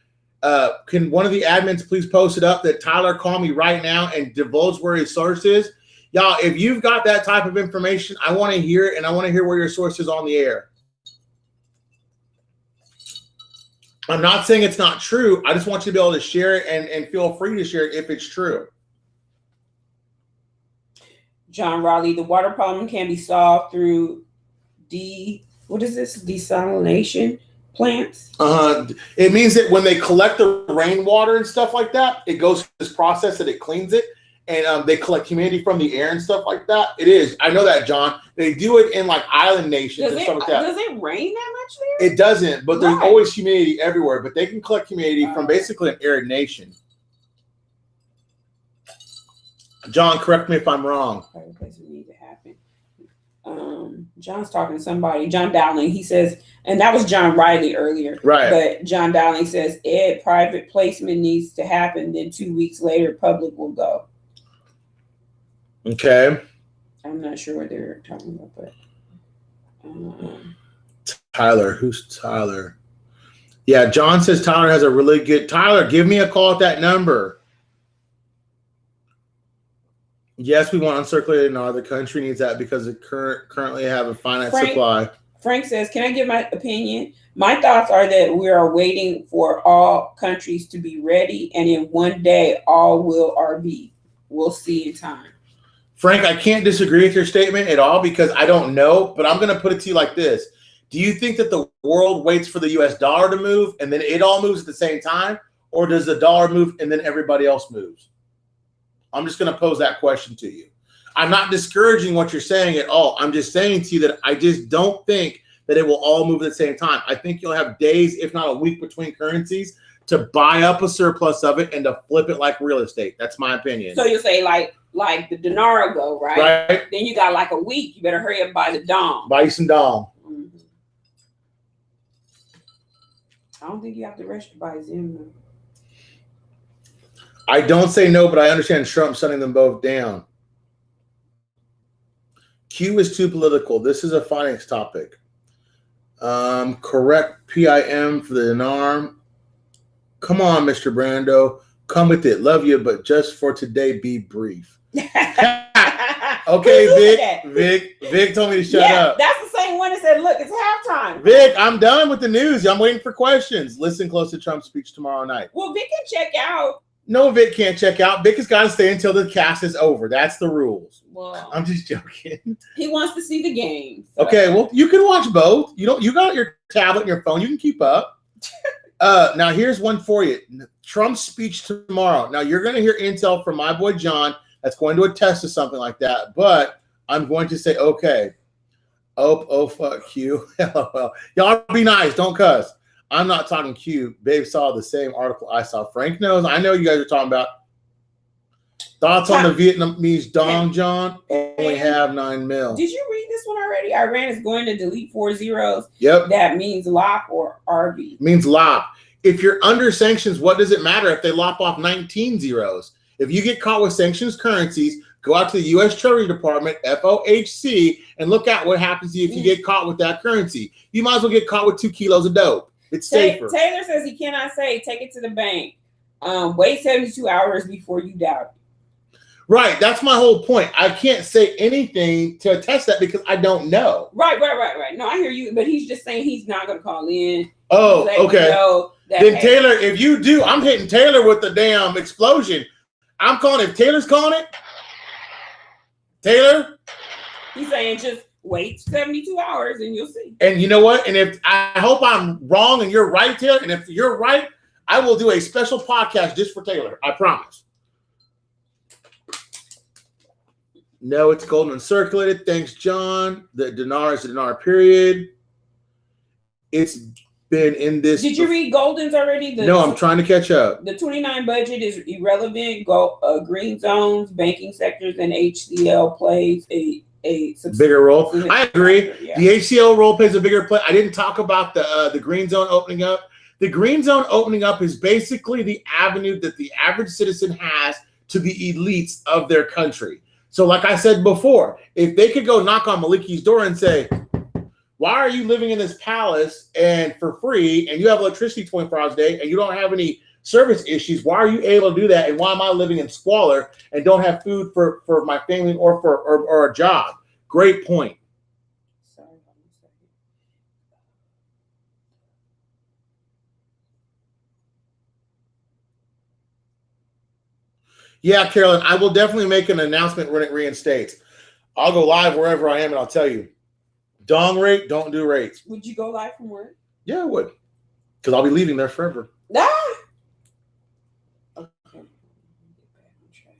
Can one of the admins please post it up that Tyler call me right now and divulge where his source is? Y'all, if you've got that type of information, I want to hear it, and I want to hear where your source is on the air. I'm not saying it's not true. I just want you to be able to share it and feel free to share it if it's true. John Raleigh, the water problem can be solved through desalination plants? It means that when they collect the rainwater and stuff like that, it goes through this process that it cleans it, and they collect humanity from the air and stuff like that. It is. I know that, John. They do it in like island nations and stuff like that. Does it rain that much there? It doesn't, but there's always humidity everywhere. But they can collect humidity from basically an arid nation. John, correct me if I'm wrong. Need to happen. John's talking to somebody. John Dowling. He says, and that was John Riley earlier. Right. But John Dowling says, private placement needs to happen. Then 2 weeks later, public will go. Okay. I'm not sure what they're talking about, but Tyler. Who's Tyler? Yeah, John says Tyler has a really good. Tyler, give me a call at that number. Yes, we want uncirculated dinar. The country needs that because it currently have a finite supply. Frank says, can I give my opinion? My thoughts are that we are waiting for all countries to be ready, and in one day, all will RB. We'll see in time. Frank, I can't disagree with your statement at all because I don't know, but I'm going to put it to you like this. Do you think that the world waits for the U.S. dollar to move and then it all moves at the same time? Or does the dollar move and then everybody else moves? I'm just going to pose that question to you. I'm not discouraging what you're saying at all. I'm just saying to you that I just don't think that it will all move at the same time. I think you'll have days, if not a week, between currencies to buy up a surplus of it and to flip it like real estate. That's my opinion. So you say like the dinar will go, right? Right. Then you got like a week. You better hurry up and buy the dong. Buy some dong. Mm-hmm. I don't think you have to rush to buy Zim. I don't say no, but I understand Trump shutting them both down. Q is too political. This is a finance topic. Correct PIM for the dinar. Come on, Mr. Brando. Come with it. Love you, but just for today, be brief. Okay, Vic told me to shut up. That's the same one that said, look, it's halftime. Vic, I'm done with the news. I'm waiting for questions. Listen close to Trump's speech tomorrow night. Well, Vic can check out. No, Vic can't check out. Vic has got to stay until the cast is over. That's the rules. Well, I'm just joking. He wants to see the game. So. Okay, well, you can watch both. You got your tablet and your phone. You can keep up. Now, here's one for you. Trump's speech tomorrow. Now, you're going to hear intel from my boy John that's going to attest to something like that. But I'm going to say, okay. Oh, fuck you. LOL. Y'all be nice. Don't cuss. I'm not talking Q. Babe saw the same article I saw. Frank knows. I know you guys are talking about. Thoughts on the Vietnamese dong, John? Only have 9 mil. Did you read this one already? Iran is going to delete 4 zeros. Yep. That means lop or RB. Means lop. If you're under sanctions, what does it matter if they lop off 19 zeros? If you get caught with sanctions currencies, go out to the U.S. Treasury Department, FOHC, and look at what happens to you if you get caught with that currency. You might as well get caught with 2 kilos of dope. It's safer. Taylor says he cannot say, take it to the bank. Wait 72 hours before you doubt it. Right. That's my whole point. I can't say anything to attest that because I don't know. Right. No, I hear you. But he's just saying he's not going to call in. Oh, okay. Then hey, Taylor, if you do, I'm hitting Taylor with the damn explosion. I'm calling it. Taylor's calling it. Taylor? He's saying just wait 72 hours and you'll see. And you know what? And if I hope I'm wrong and you're right, Taylor, and if you're right, I will do a special podcast just for Taylor. I promise. No, it's golden and circulated. Thanks, John. The dinar is a dinar period. It's been in this. Did you read Golden's already? No, I'm trying to catch up. The 29 budget is irrelevant. Green zones, banking sectors, and HCL plays a bigger role. I agree. Yeah. The HCL role plays a bigger play. I didn't talk about the green zone opening up. The green zone opening up is basically the avenue that the average citizen has to the elites of their country. So like I said before, if they could go knock on Maliki's door and say, why are you living in this palace and for free and you have electricity 24 hours a day and you don't have any service issues? Why are you able to do that? And why am I living in squalor and don't have food for my family or a job? Great point. Sorry, one second. Yeah, Carolyn, I will definitely make an announcement when it reinstates. I'll go live wherever I am and I'll tell you. Dong rate, don't do rates. Would you go live from work? Yeah, I would. Because I'll be leaving there forever. Ah! Okay.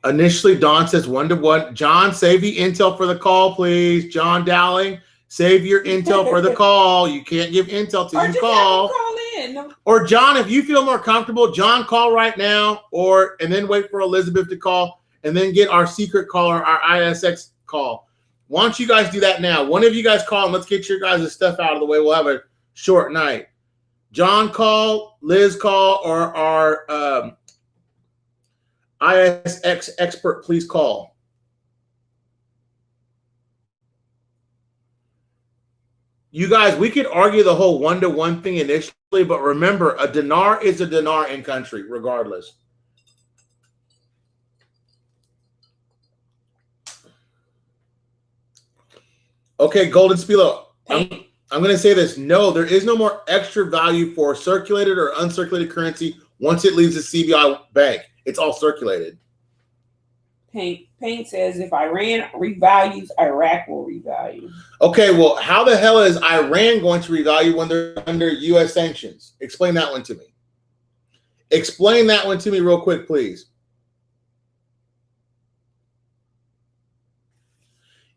Initially, Don says 1-to-1. John, save the intel for the call, please. John Dowling, save your intel for the call. You can't give intel till you call. Call in. Or John, if you feel more comfortable, John, call right now, and then wait for Elizabeth to call, and then get our secret caller, our ISX call. Why don't you guys do that now? One of you guys call, and let's get your guys' stuff out of the way. We'll have a short night. John call, Liz call, or our ISX expert, please call. You guys, we could argue the whole 1-to-1 thing initially, but remember, a dinar is a dinar in country, regardless. Okay, Golden Spilo. I'm going to say this. No, there is no more extra value for circulated or uncirculated currency once it leaves the CBI bank. It's all circulated. Paint says if Iran revalues, Iraq will revalue. Okay, well, how the hell is Iran going to revalue when they're under U.S. sanctions? Explain that one to me. Explain that one to me real quick, please.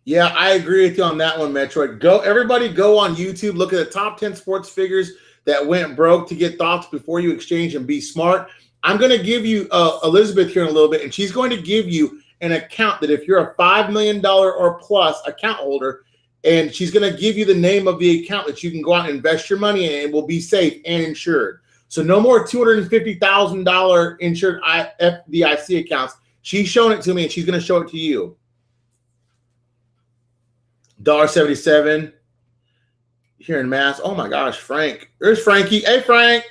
Yeah, I agree with you on that one, Metroid. Everybody go on YouTube, look at the top 10 sports figures that went broke to get thoughts before you exchange and be smart. I'm going to give you Elizabeth here in a little bit, and she's going to give you an account that if you're a $5 million or plus account holder, and she's going to give you the name of the account that you can go out and invest your money in, and it will be safe and insured. So no more $250,000 insured FDIC accounts. She's showing it to me, and she's going to show it to you. $1.77 here in Mass. Oh my gosh, Frank. There's Frankie. Hey, Frank.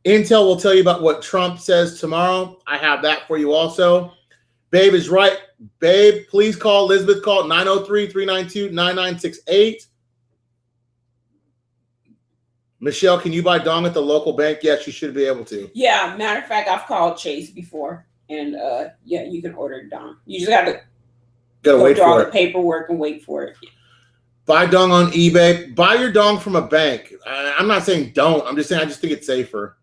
Intel will tell you about what Trump says tomorrow. I have that for you also. Babe is right. Babe, please call. Elizabeth, call 903-392-9968. Michelle, can you buy dong at the local bank? Yes, you should be able to. Yeah, matter of fact, I've called Chase before, and yeah, you can order dong. You just got to wait through all for the it. paperwork and wait for it. Buy dong on eBay. Buy your dong from a bank. I'm not saying don't. I'm just saying I just think it's safer.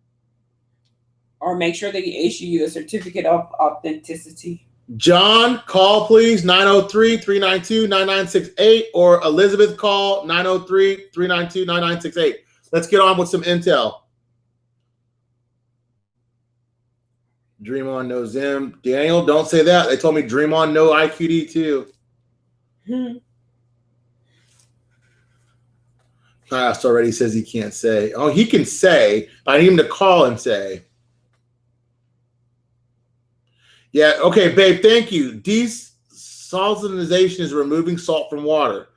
Or make sure they issue you a certificate of authenticity. John, call please, 903-392-9968, or Elizabeth, call 903-392-9968. Let's get on with some intel. Dream on, no Zim. Daniel, don't say that. They told me dream on, no IQD too. Class already says he can't say. Oh, he can say, but I need him to call and say. Yeah, okay, babe, thank you. Desalinization is removing salt from water.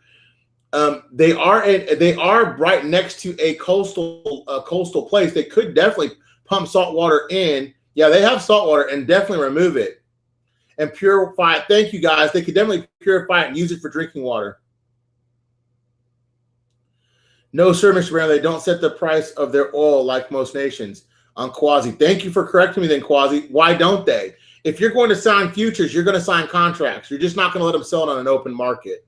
They are right next to a coastal place. They could definitely pump salt water in. Yeah, they have salt water and definitely remove it and purify it. Thank you, guys. They could definitely purify it and use it for drinking water. No, sir, Mr. Brando, they don't set the price of their oil like most nations. On Quasi. Thank you for correcting me then, Quasi. Why don't they? If you're going to sign futures, you're going to sign contracts. You're just not going to let them sell it on an open market.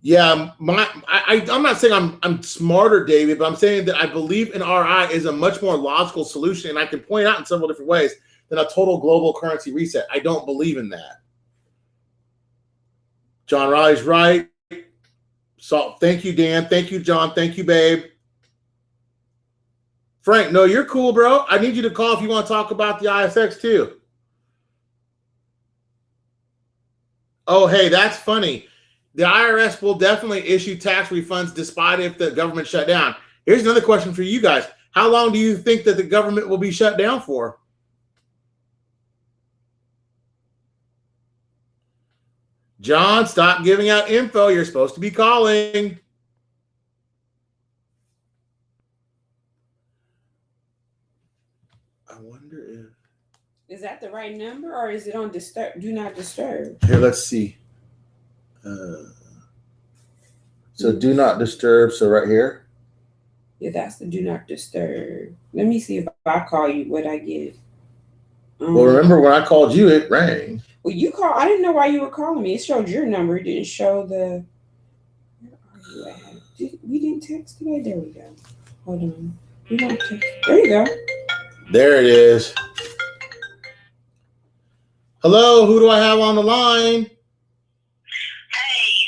Yeah, I'm not saying I'm smarter, David, but I'm saying that I believe an RI is a much more logical solution, and I can point out in several different ways than a total global currency reset. I don't believe in that. John Riley's right. So thank you, Dan. Thank you, John. Thank you, babe. Frank, no, you're cool, bro. I need you to call if you want to talk about the ISX too. Oh, hey, that's funny. The IRS will definitely issue tax refunds despite if the government shut down. Here's another question for you guys. How long do you think that the government will be shut down for? John, stop giving out info. You're supposed to be calling. I wonder if... Is that the right number, or is it on do not disturb? Here, let's see. So do not disturb. So right here. Yeah, that's the do not disturb. Let me see if I call you, what I get. Well, remember when I called you, it rang. Well, you call. I didn't know why you were calling me. It showed your number. It didn't show the. Where are you at? We didn't text today. There we go. Hold on. We don't text. There you go. There it is. Hello, who do I have on the line? Hey,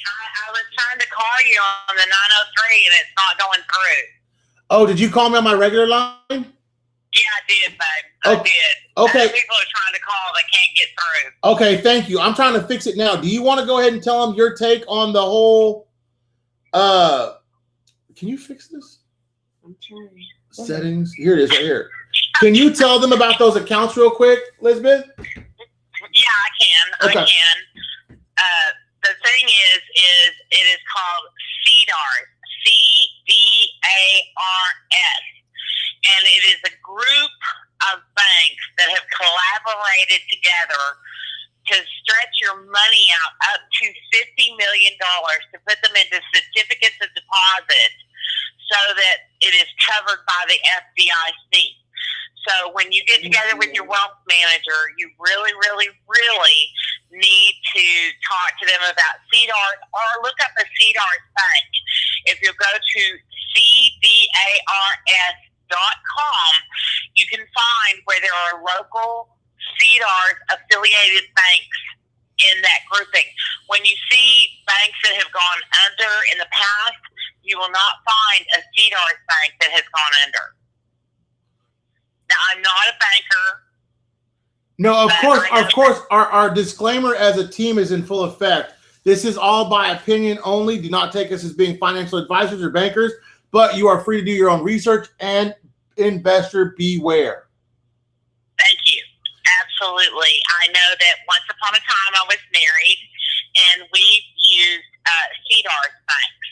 I was trying to call you on the 903 and it's not going through. Oh, did you call me on my regular line? Yeah, I did, babe. Oh, I did. okay. Other people are trying to call, they can't get through. Okay, thank you. I'm trying to fix it now. Do you want to go ahead and tell them your take on the whole can you fix this? I'm trying. Settings. Here it is right here. Can you tell them about those accounts real quick, Elizabeth? Yeah, I can. Okay. I can. The thing is it is called CDARS. CDARS. And it is a group of banks that have collaborated together to stretch your money out up to $50 million to put them into certificates of deposit so that it is covered by the FDIC. So when you get together with your wealth manager, you really, really, really need to talk to them about CDARS or look up a CDARS bank. If you go to CDARS.com, you can find where there are local CDARS affiliated banks in that grouping. When you see banks that have gone under in the past, you will not find a CDARS bank that has gone under. Now, I'm not a banker. No, of course, our disclaimer as a team is in full effect. This is all by opinion only. Do not take us as being financial advisors or bankers, but you are free to do your own research, and investor beware. Thank you. Absolutely. I know that once upon a time I was married, and we used CDARS banks.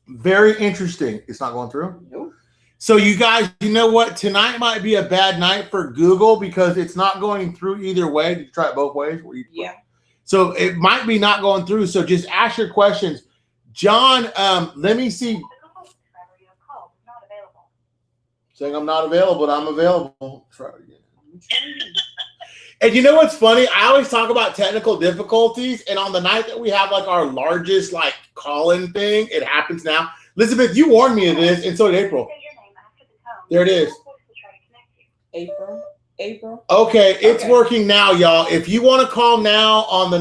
Very interesting. It's not going through? Nope. So you guys, you know what? Tonight might be a bad night for Google because it's not going through either way. Did you try it both ways? Yeah. So it might be not going through. So just ask your questions. John, let me see. Saying I'm not available, but I'm available. Try it again. And you know what's funny? I always talk about technical difficulties, and on the night that we have like our largest like call-in thing, it happens now. Elizabeth, you warned me of this, and so did April. There it is. April. Okay, it's working now, y'all. If you want to call now on the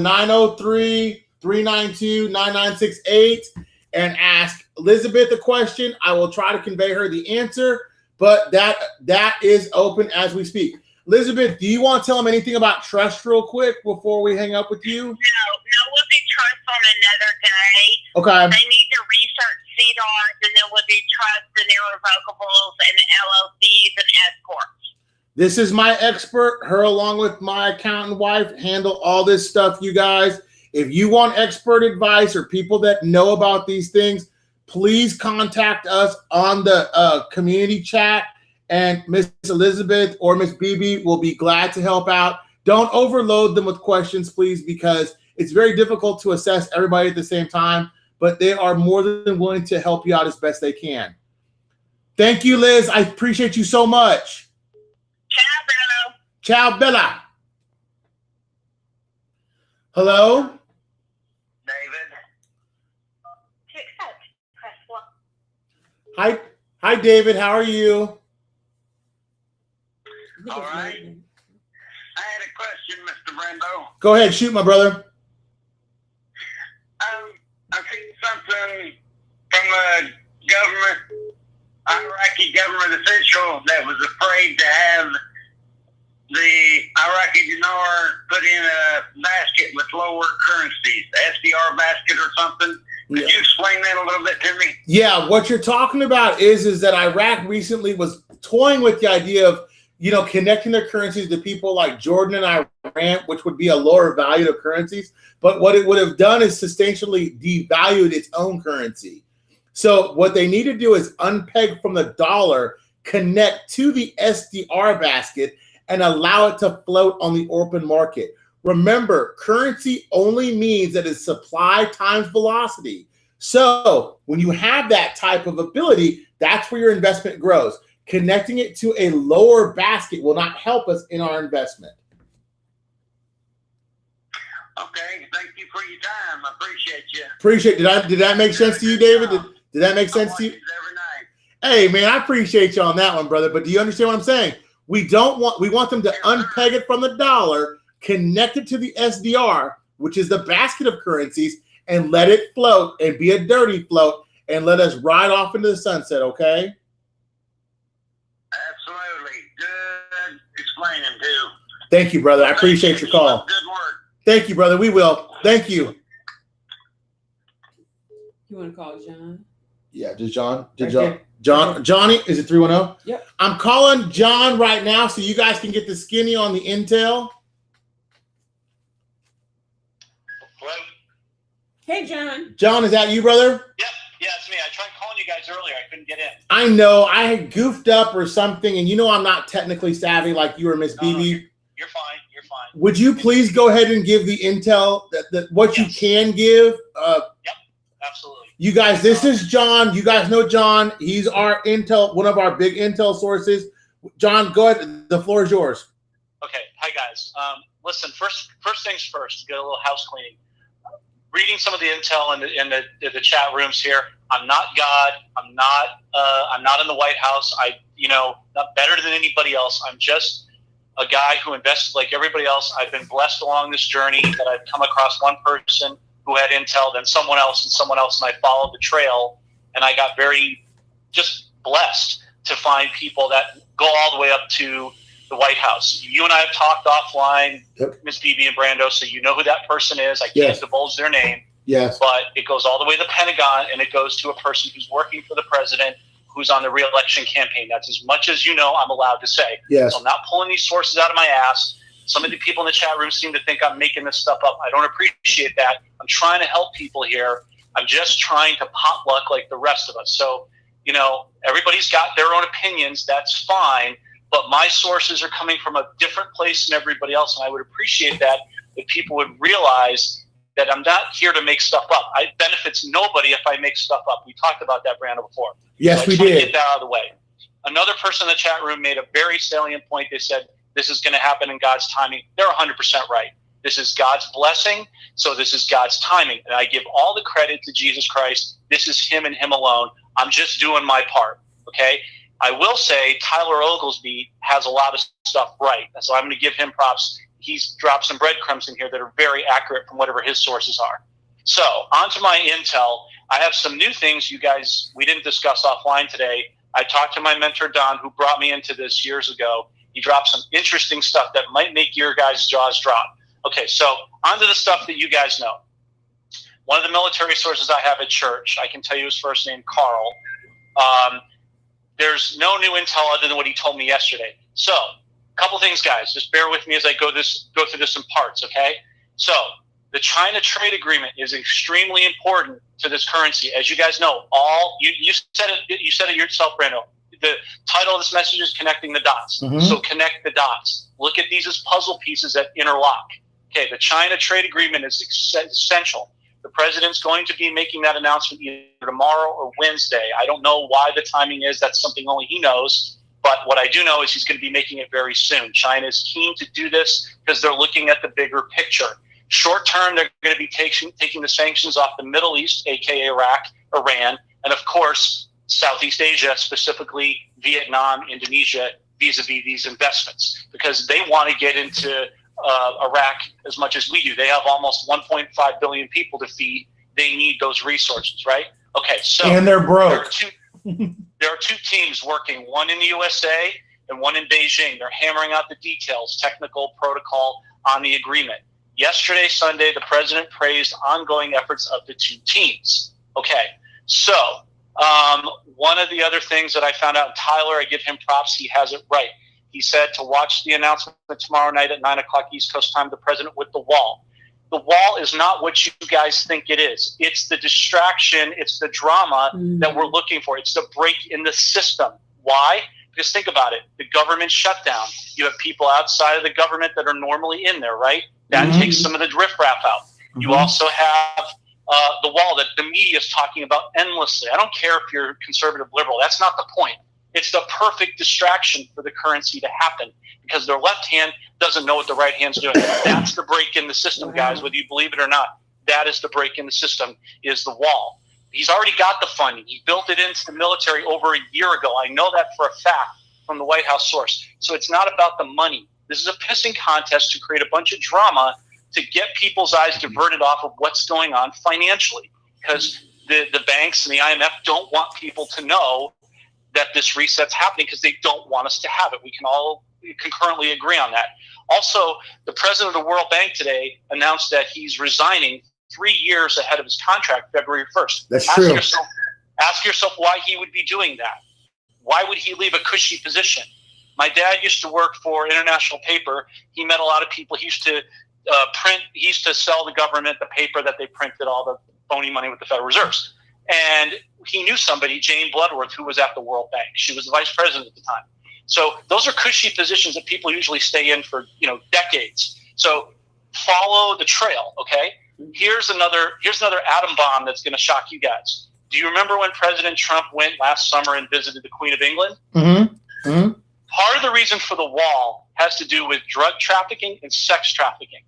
903-392-9968 and ask Elizabeth a question, I will try to convey her the answer, but that is open as we speak. Elizabeth, do you want to tell them anything about trust real quick before we hang up with you? No, we'll do trust on another day. Okay. They need to research CDARS, and then we'll do trust and irrevocables and LLCs and S corps. This is my expert. Her, along with my accountant wife, handle all this stuff, you guys. If you want expert advice or people that know about these things, please contact us on the community chat, and Miss Elizabeth or Miss BB will be glad to help out. Don't overload them with questions, please, because it's very difficult to assess everybody at the same time, but they are more than willing to help you out as best they can. Thank you, Liz. I appreciate you so much. Ciao, Brando. Ciao, Bella. Hello? David. To accept, press 1. Hi, David. How are you? All right. I had a question, Mr. Brando. Go ahead, shoot, my brother. I seen something from a Iraqi government official that was afraid to have the Iraqi dinar put in a basket with lower currencies, the SDR basket or something. Could you explain that a little bit to me? Yeah, what you're talking about is that Iraq recently was toying with the idea of, connecting their currencies to people like Jordan and Iran, which would be a lower value of currencies. But what it would have done is substantially devalued its own currency. So what they need to do is unpeg from the dollar, connect to the SDR basket, and allow it to float on the open market. Remember, currency only means that it's supply times velocity. So when you have that type of ability, that's where your investment grows. Connecting it to a lower basket will not help us in our investment. Okay, thank you for your time. I appreciate you. Did that make sense to you, David? Did that make sense to you? Every night. Hey, man, I appreciate you on that one, brother. But do you understand what I'm saying? We want them to unpeg it from the dollar, connect it to the SDR, which is the basket of currencies, and let it float and be a dirty float and let us ride off into the sunset, okay? Absolutely. Good explaining, too. Thank you, brother. I appreciate your call. Good work. Thank you, brother. We will. Thank you. You want to call John? Yeah, does John? Did Right John? there. Johnny, is it 310? Yep. I'm calling John right now so you guys can get the skinny on the intel. Hello? Hey, John. John, is that you, brother? Yep. Yeah, it's me. I tried calling you guys earlier. I couldn't get in. I know I had goofed up or something, and you know I'm not technically savvy like you or Miss No, BB. You're fine. You're fine. Would you please go ahead and give the intel that what you Yes. can give? Absolutely. You guys, this is John. You guys know John. He's our intel, one of our big intel sources. John, go ahead. The floor is yours. Okay. Hi, guys. Listen, first things first, get a little house cleaning. Reading some of the intel in the chat rooms here. I'm not God. I'm not in the White House. Not better than anybody else. I'm just a guy who invested like everybody else. I've been blessed along this journey that I've come across one person who had intel, then someone else, and I followed the trail, and I got very just blessed to find people that go all the way up to the White House. You and I have talked offline, Yep. Miss BB and Brando, so you know who that person is. I can't Yes. divulge their name, Yes. but it goes all the way to the Pentagon, and it goes to a person who's working for the president, who's on the re-election campaign. That's as much as you know I'm allowed to say. Yes. So I'm not pulling these sources out of my ass. Some of the people in the chat room seem to think I'm making this stuff up. I don't appreciate that. I'm trying to help people here. I'm just trying to potluck like the rest of us. So, everybody's got their own opinions. That's fine. But my sources are coming from a different place than everybody else. And I would appreciate that if people would realize that I'm not here to make stuff up. It benefits nobody if I make stuff up. We talked about that, Brando, before. Yes, So I we just want to did. get that out of the way. Another person in the chat room made a very salient point. They said, this is going to happen in God's timing. They're 100% right. This is God's blessing, so this is God's timing. And I give all the credit to Jesus Christ. This is him and him alone. I'm just doing my part, okay? I will say Tyler Oglesby has a lot of stuff right, so I'm going to give him props. He's dropped some breadcrumbs in here that are very accurate from whatever his sources are. So, on to my intel. I have some new things you guys, we didn't discuss offline today. I talked to my mentor, Don, who brought me into this years ago. He dropped some interesting stuff that might make your guys' jaws drop. Okay, so on to the stuff that you guys know. One of the military sources I have at church, I can tell you his first name, Carl. There's no new intel other than what he told me yesterday. So, a couple things, guys. Just bear with me as I go through this in parts, okay? So, the China trade agreement is extremely important to this currency. As you guys know, you said it yourself, Brando. The title of this message is Connecting the Dots. Mhm. So connect the dots. Look at these as puzzle pieces that interlock. Okay, the China trade agreement is essential. The president's going to be making that announcement either tomorrow or Wednesday. I don't know why the timing is. That's something only he knows. But what I do know is he's going to be making it very soon. China is keen to do this because they're looking at the bigger picture. Short term, they're going to be taking the sanctions off the Middle East, aka Iraq, Iran, and of course, Southeast Asia, specifically Vietnam, Indonesia, vis-a-vis these investments, because they want to get into Iraq as much as we do. They have almost 1.5 billion people to feed. They need those resources, right? Okay, so And they're broke. There are two teams working, one in the USA and one in Beijing. They're hammering out the details, technical protocol on the agreement. Yesterday, Sunday, the president praised ongoing efforts of the two teams. Okay, so one of the other things that I found out, Tyler, I give him props, he has it right. He said to watch the announcement tomorrow night at 9 o'clock East Coast time, the president with the wall. The wall is not what you guys think it is. It's the distraction, it's the drama that we're looking for. It's the break in the system. Why? Because think about it. The government shutdown. You have people outside of the government that are normally in there, right? That takes some of the riffraff out. You also have the wall that the media is talking about endlessly. I don't care if you're conservative liberal. That's not the point. It's the perfect distraction for the currency to happen because their left hand doesn't know what the right hand's doing. That's the break in the system, guys, whether you believe it or not. That is the break in the system, is the wall. He's already got the funding. He built it into the military over a year ago. I know that for a fact from the White House source. So it's not about the money. This is a pissing contest to create a bunch of drama to get people's eyes diverted off of what's going on financially, because the banks and the IMF don't want people to know that this reset's happening because they don't want us to have it. We can all concurrently agree on that. Also, the president of the World Bank today announced that he's resigning 3 years ahead of his contract, February 1st. That's true. Ask yourself why he would be doing that. Why would he leave a cushy position? My dad used to work for international paper. He met a lot of people. He used to he used to sell the government the paper that they printed all the phony money with the Federal Reserves. And he knew somebody, Jane Bloodworth, who was at the World Bank. She was the vice president at the time. So those are cushy positions that people usually stay in for, decades. So follow the trail, okay? Here's another atom bomb that's going to shock you guys. Do you remember when President Trump went last summer and visited the Queen of England? Mm-hmm. Mm-hmm. Part of the reason for the wall has to do with drug trafficking and sex trafficking.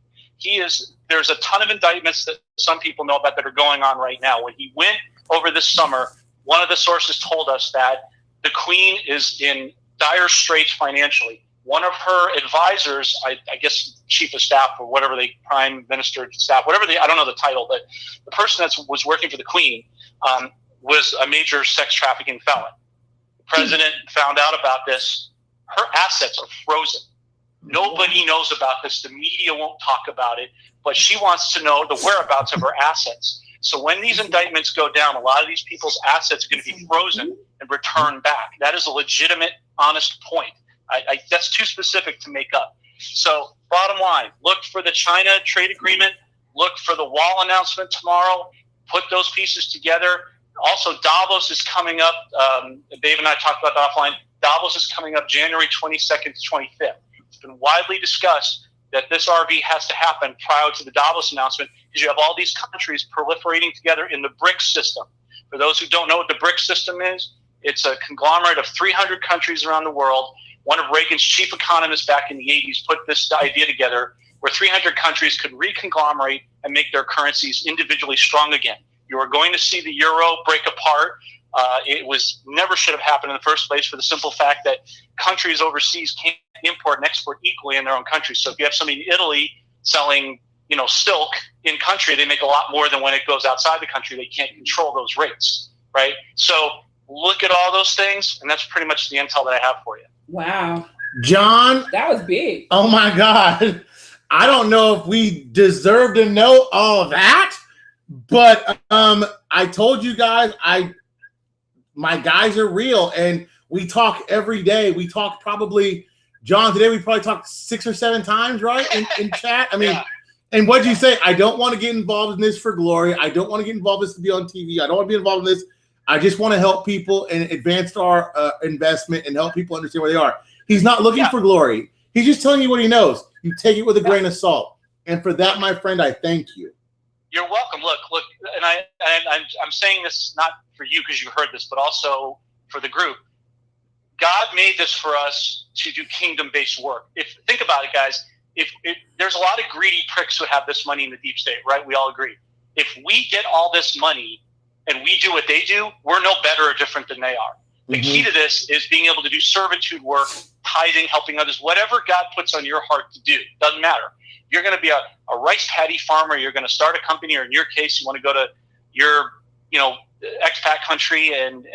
There's a ton of indictments that some people know about that are going on right now. When he went over this summer, one of the sources told us that the Queen is in dire straits financially. One of her advisors, I guess chief of staff or whatever prime minister staff, I don't know the title, but the person that was working for the Queen was a major sex trafficking felon. The president found out about this. Her assets are frozen. Nobody knows about this. The media won't talk about it, but she wants to know the whereabouts of her assets. So when these indictments go down, a lot of these people's assets are going to be frozen and returned back. That is a legitimate, honest point. That's too specific to make up. So bottom line, look for the China trade agreement. Look for the wall announcement tomorrow. Put those pieces together. Also, Davos is coming up. Dave and I talked about that offline. Davos is coming up January 22nd to 25th. It's been widely discussed that this RV has to happen prior to the Davos announcement because you have all these countries proliferating together in the BRICS system. For those who don't know what the BRICS system is, it's a conglomerate of 300 countries around the world. One of Reagan's chief economists back in the 80s put this idea together where 300 countries could reconglomerate and make their currencies individually strong again. You are going to see the euro break apart. It never should have happened in the first place for the simple fact that countries overseas can't import and export equally in their own country. So if you have somebody in Italy selling, silk in country, they make a lot more than when it goes outside the country. They can't control those rates, right? So look at all those things, and that's pretty much the intel that I have for you. Wow. John. That was big. Oh my God. I don't know if we deserve to know all of that, but I told you guys, my guys are real, and we talk every day. We talk probably, John, today we probably talked 6 or 7 times, right? In chat. I mean, yeah. And what did you say? I don't want to get involved in this for glory. I don't want to get involved in this to be on TV. I don't want to be involved in this. I just want to help people and advance our investment and help people understand where they are. He's not looking for glory. He's just telling you what he knows. You take it with a grain of salt. And for that, my friend, I thank you. You're welcome. Look, and I'm saying this not for you because you heard this, but also for the group. God made this for us to do kingdom-based work. Think about it, guys. If there's a lot of greedy pricks who have this money in the deep state, right? We all agree. If we get all this money and we do what they do, we're no better or different than they are. The key to this is being able to do servitude work, tithing, helping others, whatever God puts on your heart to do. Doesn't matter. You're going to be a rice paddy farmer. You're going to start a company, or in your case, you want to go to your expat country and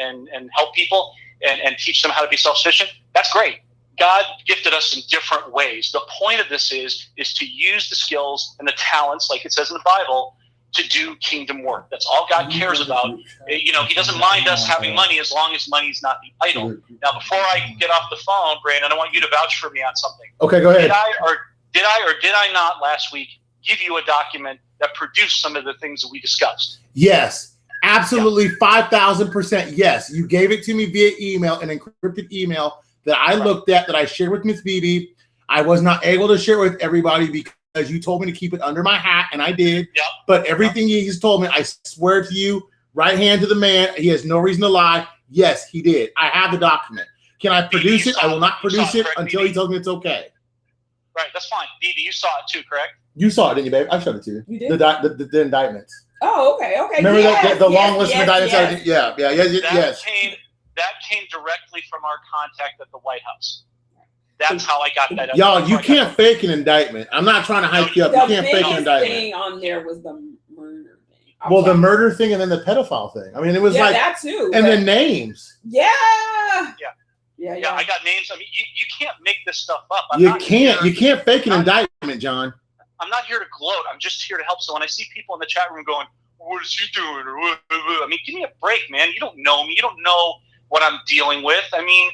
help people and teach them how to be self-sufficient. That's great. God gifted us in different ways. The point of this is to use the skills and the talents, like it says in the Bible, to do kingdom work. That's all God cares about. He doesn't mind us having money as long as money's not the idol. Now, before I get off the phone, Brandon, I want you to vouch for me on something. Okay, go ahead. Did I not last week give you a document that produced some of the things that we discussed? Yes, absolutely, 5,000% yes. You gave it to me via email, an encrypted email that I looked at, that I shared with Miss Bibi. I was not able to share with everybody because you told me to keep it under my hat, and I did. Yep. But everything he's told me, I swear to you, right hand to the man, he has no reason to lie. Yes, he did. I have the document. Can I produce it? I will not produce it until he tells me it's okay. Right, that's fine. Bibi, you saw it too, correct? You saw it, didn't you, babe? I showed it to you. You did? The indictments. Oh, okay. Remember Yes, the yes, long list yes, of indictments? yes. Yes. That came directly from our contact at the White House. That's how I got that. Y'all, you can't fake an indictment. I'm not trying to hype you up. You The can't fake an biggest indictment. thing on there was the murder thing. Well, the murder thing and then the pedophile thing. I mean, it was like that too. and then names. Yeah. Yeah, I got names. I mean, you can't make this stuff up. You can't fake an indictment, John. I'm not here to gloat. I'm just here to help. So when I see people in the chat room going, "What is he doing?" or I mean, give me a break, man. You don't know me. You don't know what I'm dealing with. I mean,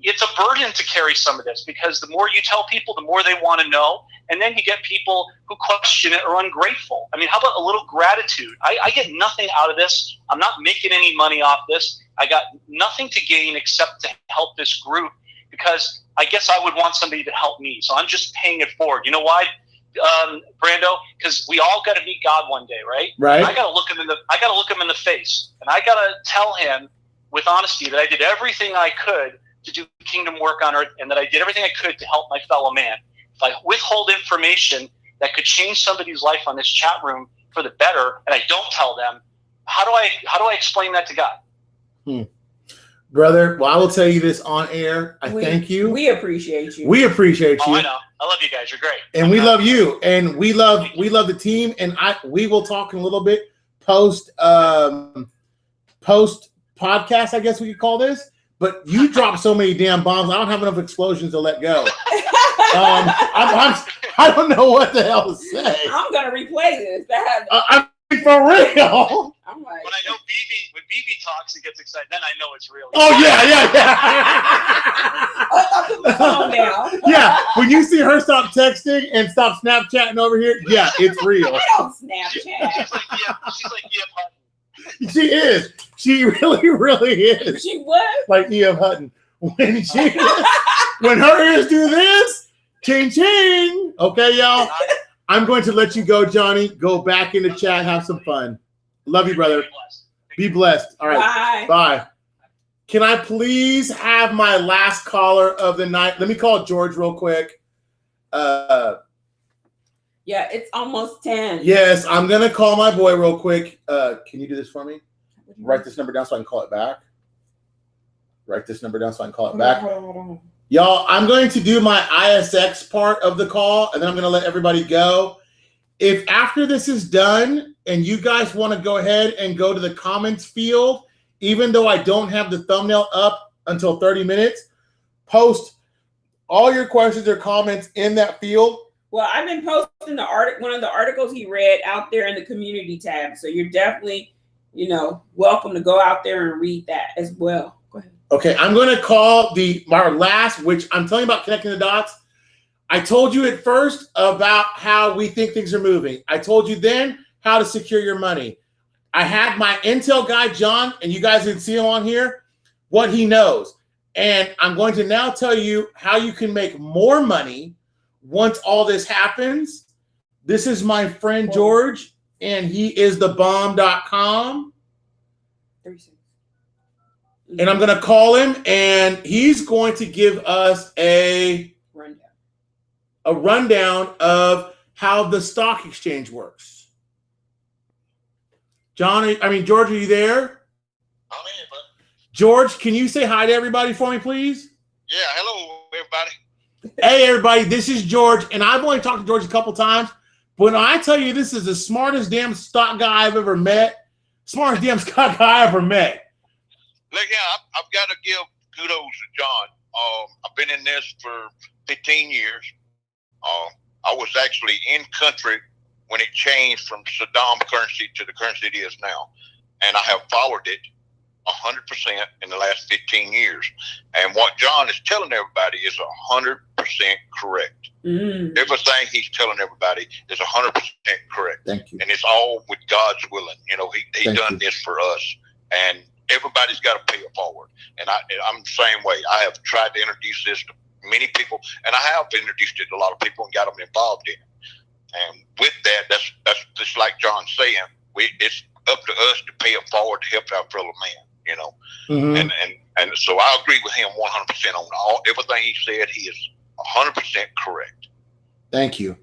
it's a burden to carry some of this because the more you tell people, the more they want to know. And then you get people who question it or ungrateful. I mean, how about a little gratitude? I get nothing out of this. I'm not making any money off this. I got nothing to gain except to help this group because I guess I would want somebody to help me. So I'm just paying it forward. You know why, Brando? Because we all got to meet God one day, right? Right. And I got to look him in the face, and I got to tell him with honesty that I did everything I could to do kingdom work on earth, and that I did everything I could to help my fellow man. If I withhold information that could change somebody's life on this chat room for the better, and I don't tell them, how do I explain that to God? Brother, well, I will tell you this on air. Thank you. We appreciate you. We appreciate you. Oh, I know. I love you guys. You're great. And we love you. And we love the team. And we will talk in a little bit post podcast, I guess we could call this. But you dropped so many damn bombs. I don't have enough explosions to let go. I don't know what the hell to say. I'm gonna replay this. I'm for real. I'm like, when I know when BB talks and gets excited, then I know it's real. Oh yeah. I'll put my phone down. Yeah, when you see her stop texting and stop Snapchatting over here, yeah, it's real. I don't Snapchat. She's like, Hutton. She is. She really is. She what? Like E.F. Hutton. When her ears do this, ching ching. Okay, y'all. I'm going to let you go, Johnny. Go back in the chat. Have some fun. Love you, brother. Be blessed. All right. Bye. Can I please have my last caller of the night? Let me call George real quick. Yeah, it's almost 10. Yes, I'm going to call my boy real quick. Can you do this for me? Write this number down so I can call it back. Write this number down so I can call it back. Hold on. Y'all, I'm going to do my ISX part of the call, and then I'm going to let everybody go. If after this is done and you guys want to go ahead and go to the comments field, even though I don't have the thumbnail up until 30 minutes, post all your questions or comments in that field. Well, I've been posting one of the articles he read out there in the community tab. So you're definitely, welcome to go out there and read that as well. Go ahead. Okay, I'm going to call our last, which I'm telling you about connecting the dots. I told you at first about how we think things are moving. I told you then how to secure your money. I had my intel guy, John, and you guys didn't see him on here, what he knows. And I'm going to now tell you how you can make more money once all this happens. This is my friend George, and he is thebomb.com. And I'm going to call him, and he's going to give us a rundown of how the stock exchange works. George, are you there? I'm here, bud. George, can you say hi to everybody for me, please? Yeah, hello, everybody. Hey, everybody, this is George, and I've only talked to George a couple times, but when I tell you this is the smartest damn stock guy I've ever met, smartest damn stock guy I ever met. Look, yeah, I've got to give kudos to John. I've been in this for 15 years. I was actually in country when it changed from Saddam currency to the currency it is now. And I have followed it 100% in the last 15 years. And what John is telling everybody is 100% correct. Everything he's telling everybody is 100% correct. Thank you. And it's all with God's willing. He done this for us. And everybody's got to pay it forward. And I'm the same way. I have tried to introduce this to many people, and I have introduced it to a lot of people and got them involved in it. And with that, that's just like John's saying, it's up to us to pay it forward to help our fellow man, Mm-hmm. And so I agree with him 100% on everything he said. He is 100% correct. Thank you.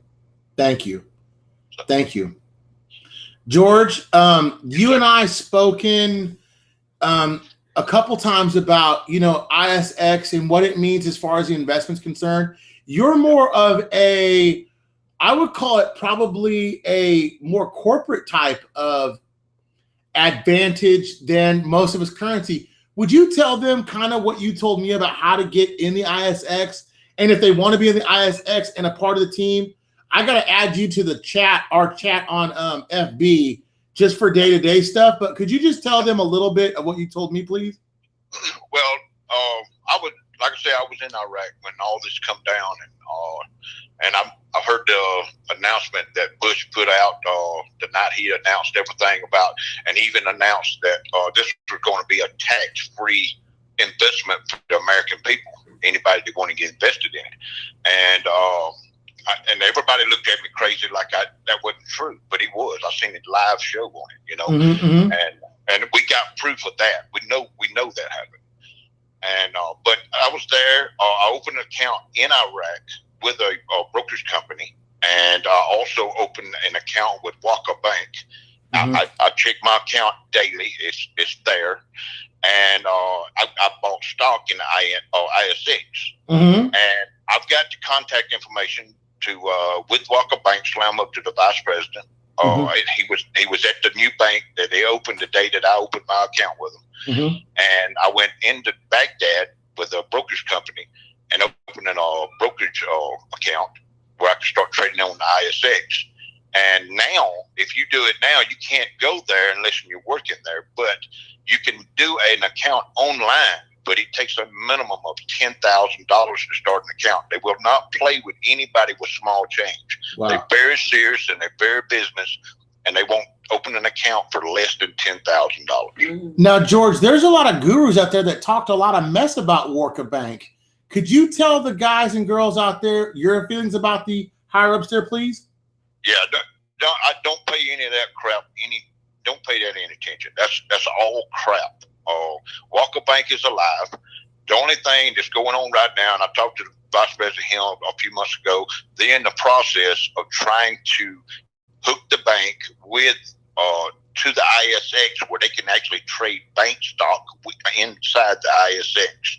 George, you and I spoken a couple times about, ISX and what it means as far as the investment's concerned. You're more of I would call it probably a more corporate type of advantage than most of its currency. Would you tell them kind of what you told me about how to get in the ISX? And if they want to be in the ISX and a part of the team, I got to add you to the chat, our chat on FB, just for day-to-day stuff. But could you just tell them a little bit of what you told me, please? Well, I would, like I say, I was in Iraq when all this come down, and I heard the announcement that Bush put out the night he announced everything about, and even announced that this was going to be a tax-free investment for the American people, anybody that want to get invested in it. And everybody looked at me crazy like that wasn't true, but it was. I seen a live show on it, and we got proof of that. We know that happened. And but I was there. I opened an account in Iraq with a brokerage company, and I also opened an account with Waka Bank. I check my account daily. It's there, and I bought stock in the ISX, and I've got the contact information to with Waka Bank. Slam up to the vice president. He was at the new bank that they opened the day that I opened my account with them. And I went into Baghdad with a brokerage company and opened a brokerage account where I could start trading on the ISX. And now, if you do it now, you can't go there unless you're working there, but you can do an account online, but it takes a minimum of $10,000 to start an account. They will not play with anybody with small change. Wow. They're very serious and they're very business, and they won't open an account for less than $10,000. Now, George, there's a lot of gurus out there that talked a lot of mess about Waka Bank. Could you tell the guys and girls out there your feelings about the higher ups there, please? Yeah, I don't pay any of that crap. Don't pay that any attention. That's all crap. Waka Bank is alive. The only thing that's going on right now, and I talked to the vice president a few months ago, they're in the process of trying to hook the bank with to the ISX where they can actually trade bank stock inside the ISX.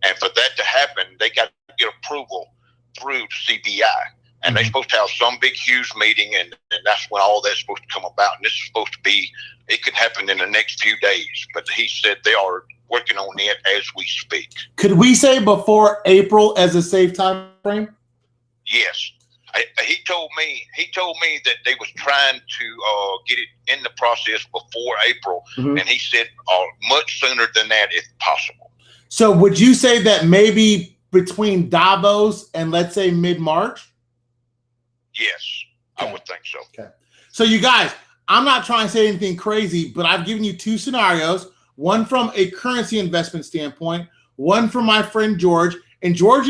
And for that to happen, they got to get approval through CBI. And they're supposed to have some big, huge meeting, and that's when all that's supposed to come about. And this is supposed to be, it could happen in the next few days. But he said they are working on it as we speak. Could we say before April as a safe time frame? Yes. He told me that they was trying to get it in the process before April. And he said much sooner than that if possible. So would you say that maybe between Davos and let's say mid-March? Yes, okay. I would think so. Okay. So you guys, I'm not trying to say anything crazy, but I've given you two scenarios, one from a currency investment standpoint, one from my friend George. And George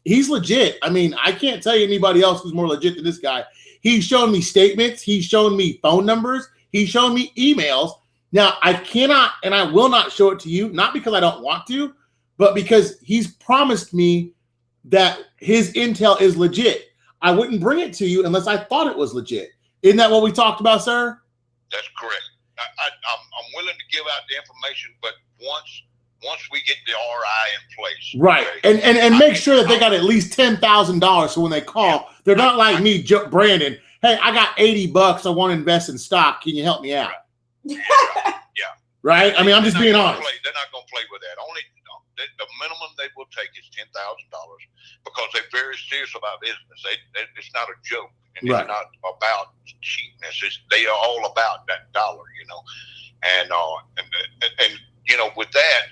he's legit. I mean, I can't tell you anybody else who's more legit than this guy. He's shown me statements. He's shown me phone numbers. He's shown me emails. Now, I cannot and I will not show it to you, not because I don't want to, but because he's promised me that his intel is legit. I wouldn't bring it to you unless I thought it was legit. Isn't that what we talked about, sir? That's correct. I'm willing to give out the information, but once we get the RI in place, right? Okay, and make sure that they got at least $10,000, so when they call, they're not like me, Brandon. Hey, I got $80. I want to invest in stock. Can you help me out? Yeah. Right. I mean, I'm just being honest. They're not going to play with that. Only the minimum they will take is $10,000 because they're very serious about business. It's not a joke, and it's not about cheapness. They are all about that dollar, And with that,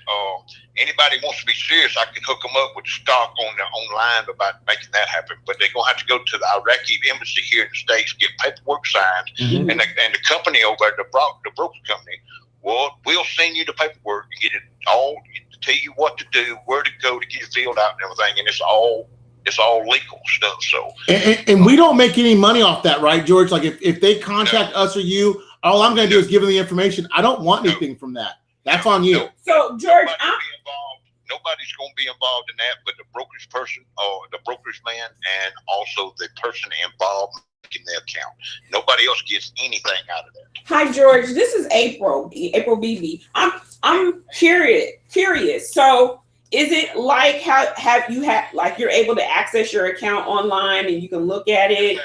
anybody wants to be serious, I can hook them up with stock online about making that happen. But they're gonna have to go to the Iraqi embassy here in the States, get paperwork signed, and the company over there, the broker company, we'll send you the paperwork and get it all. Tell you what to do, where to go to get it filled out and everything, and it's all legal stuff. So and we don't make any money off that, right, George? Like if they contact us or you, all I'm going to do is give them the information. I don't want anything from that. That's on you. So George, nobody's going to be involved in that, but the brokerage person or the brokerage man, and also the person involved in the account. Nobody else gets anything out of that. Hi, George. This is April BB. I'm curious. So, is it like like you're able to access your account online and you can look at it?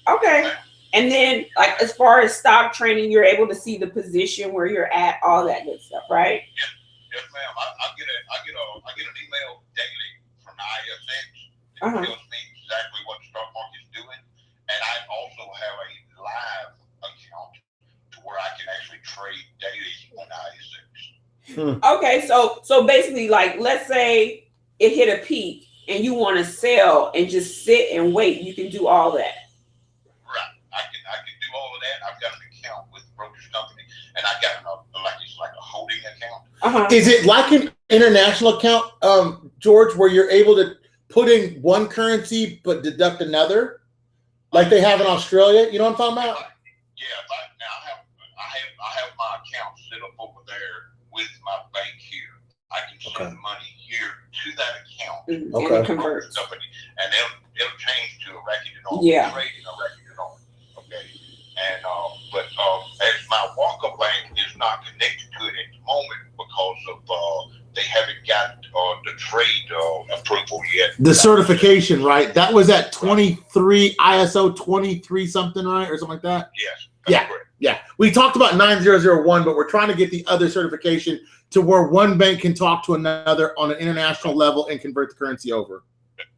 Okay. And then, like, as far as stock trading, you're able to see the position where you're at, all that good stuff, right? Yes, ma'am. I get an email daily from the ISX that tells me exactly what the stock market is doing, and I also have a live account to where I can actually trade daily on the ISX. Okay, so basically, like, let's say it hit a peak and you want to sell and just sit and wait. You can do all that. Right. I can do all of that. I've got an account with the brokerage company, and I got it's like a holding account. Is it like an international account, George, where you're able to put in one currency but deduct another, like they have in Australia? You know what I'm talking about? Yeah. Now I have my account set up over there with my bank here. I can send money here to that account. And convert. Company, and it'll change to Iraqi Dinar. Yeah. Trading Iraqi Dinar. Okay. And but as my walk-up bank is not connected to it at the moment because of they haven't got the trade approval yet. The certification, right? That was at 23 ISO 23 something, right, or something like that. Yes. Yeah. Correct. Yeah, we talked about 9001, but we're trying to get the other certification to where one bank can talk to another on an international level and convert the currency over.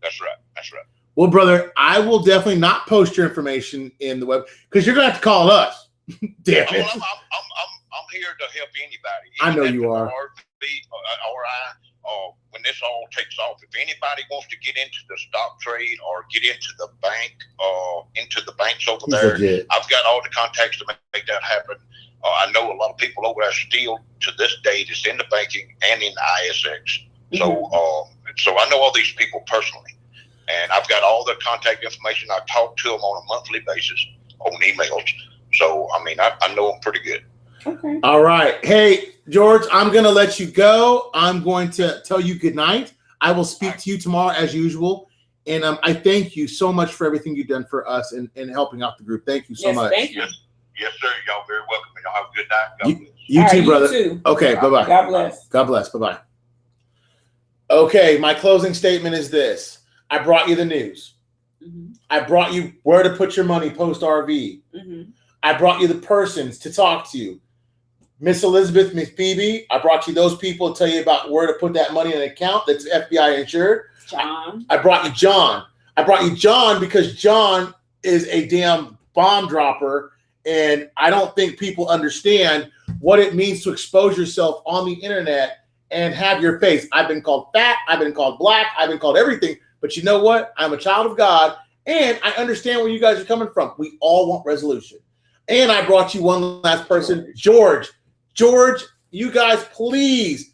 That's right. That's right. Well, brother, I will definitely not post your information in the web because you're gonna have to call us. Damn it! Well, I'm here to help anybody. I know you are. When this all takes off, if anybody wants to get into the stock trade or get into the banks over there, legit. I've got all the contacts to make that happen. I know a lot of people over there still to this day that's in the banking and in the ISX. So I know all these people personally, and I've got all their contact information. I talk to them on a monthly basis on emails. So I mean, I know them pretty good. Okay. All right. Hey, George, I'm going to let you go. I'm going to tell you good night. I will speak to you tomorrow as usual. And I thank you so much for everything you've done for us and helping out the group. Thank you so much. Thank you. Yes, sir. Y'all very welcome. Y'all have a good night. God bless. You All too, right, brother. You too. Okay, bye-bye. God bless. God bless. Bye-bye. Okay, my closing statement is this. I brought you the news. I brought you where to put your money post-RV. I brought you the persons to talk to you. Miss Elizabeth, Miss Phoebe, I brought you those people to tell you about where to put that money in an account that's FBI insured. John. I brought you John. I brought you John because John is a damn bomb dropper, and I don't think people understand what it means to expose yourself on the internet and have your face. I've been called fat. I've been called black. I've been called everything. But you know what? I'm a child of God, and I understand where you guys are coming from. We all want resolution. And I brought you one last person, George. George, you guys, please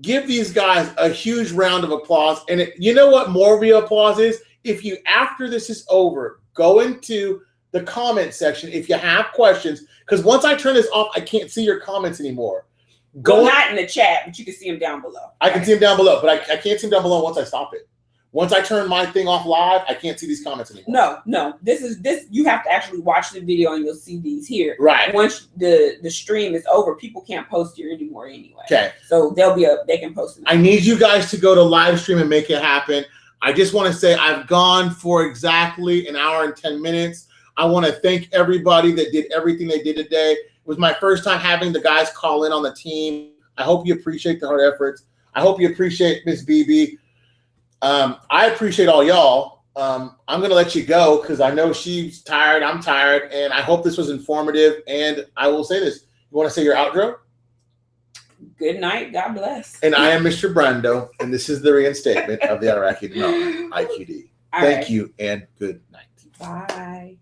give these guys a huge round of applause. And you know what more real applause is? If you, after this is over, go into the comment section if you have questions, because once I turn this off, I can't see your comments anymore. Go not in the chat, but you can see them down below. I can see them down below, but I can't see them down below once I stop it. Once I turn my thing off live, I can't see these comments anymore. No. This you have to actually watch the video and you'll see these here. Right. Once the stream is over, people can't post here anymore anyway. Okay. So they can post it. I need you guys to go to live stream and make it happen. I just want to say I've gone for exactly an hour and 10 minutes. I want to thank everybody that did everything they did today. It was my first time having the guys call in on the team. I hope you appreciate the hard efforts. I hope you appreciate Miss BB. I appreciate all y'all. I'm going to let you go because I know she's tired. I'm tired. And I hope this was informative. And I will say this. You want to say your outro? Good night. God bless. And I am Mr. Brando. And this is the reinstatement of the Iraqi Dinar IQD. Thank you and good night. Bye.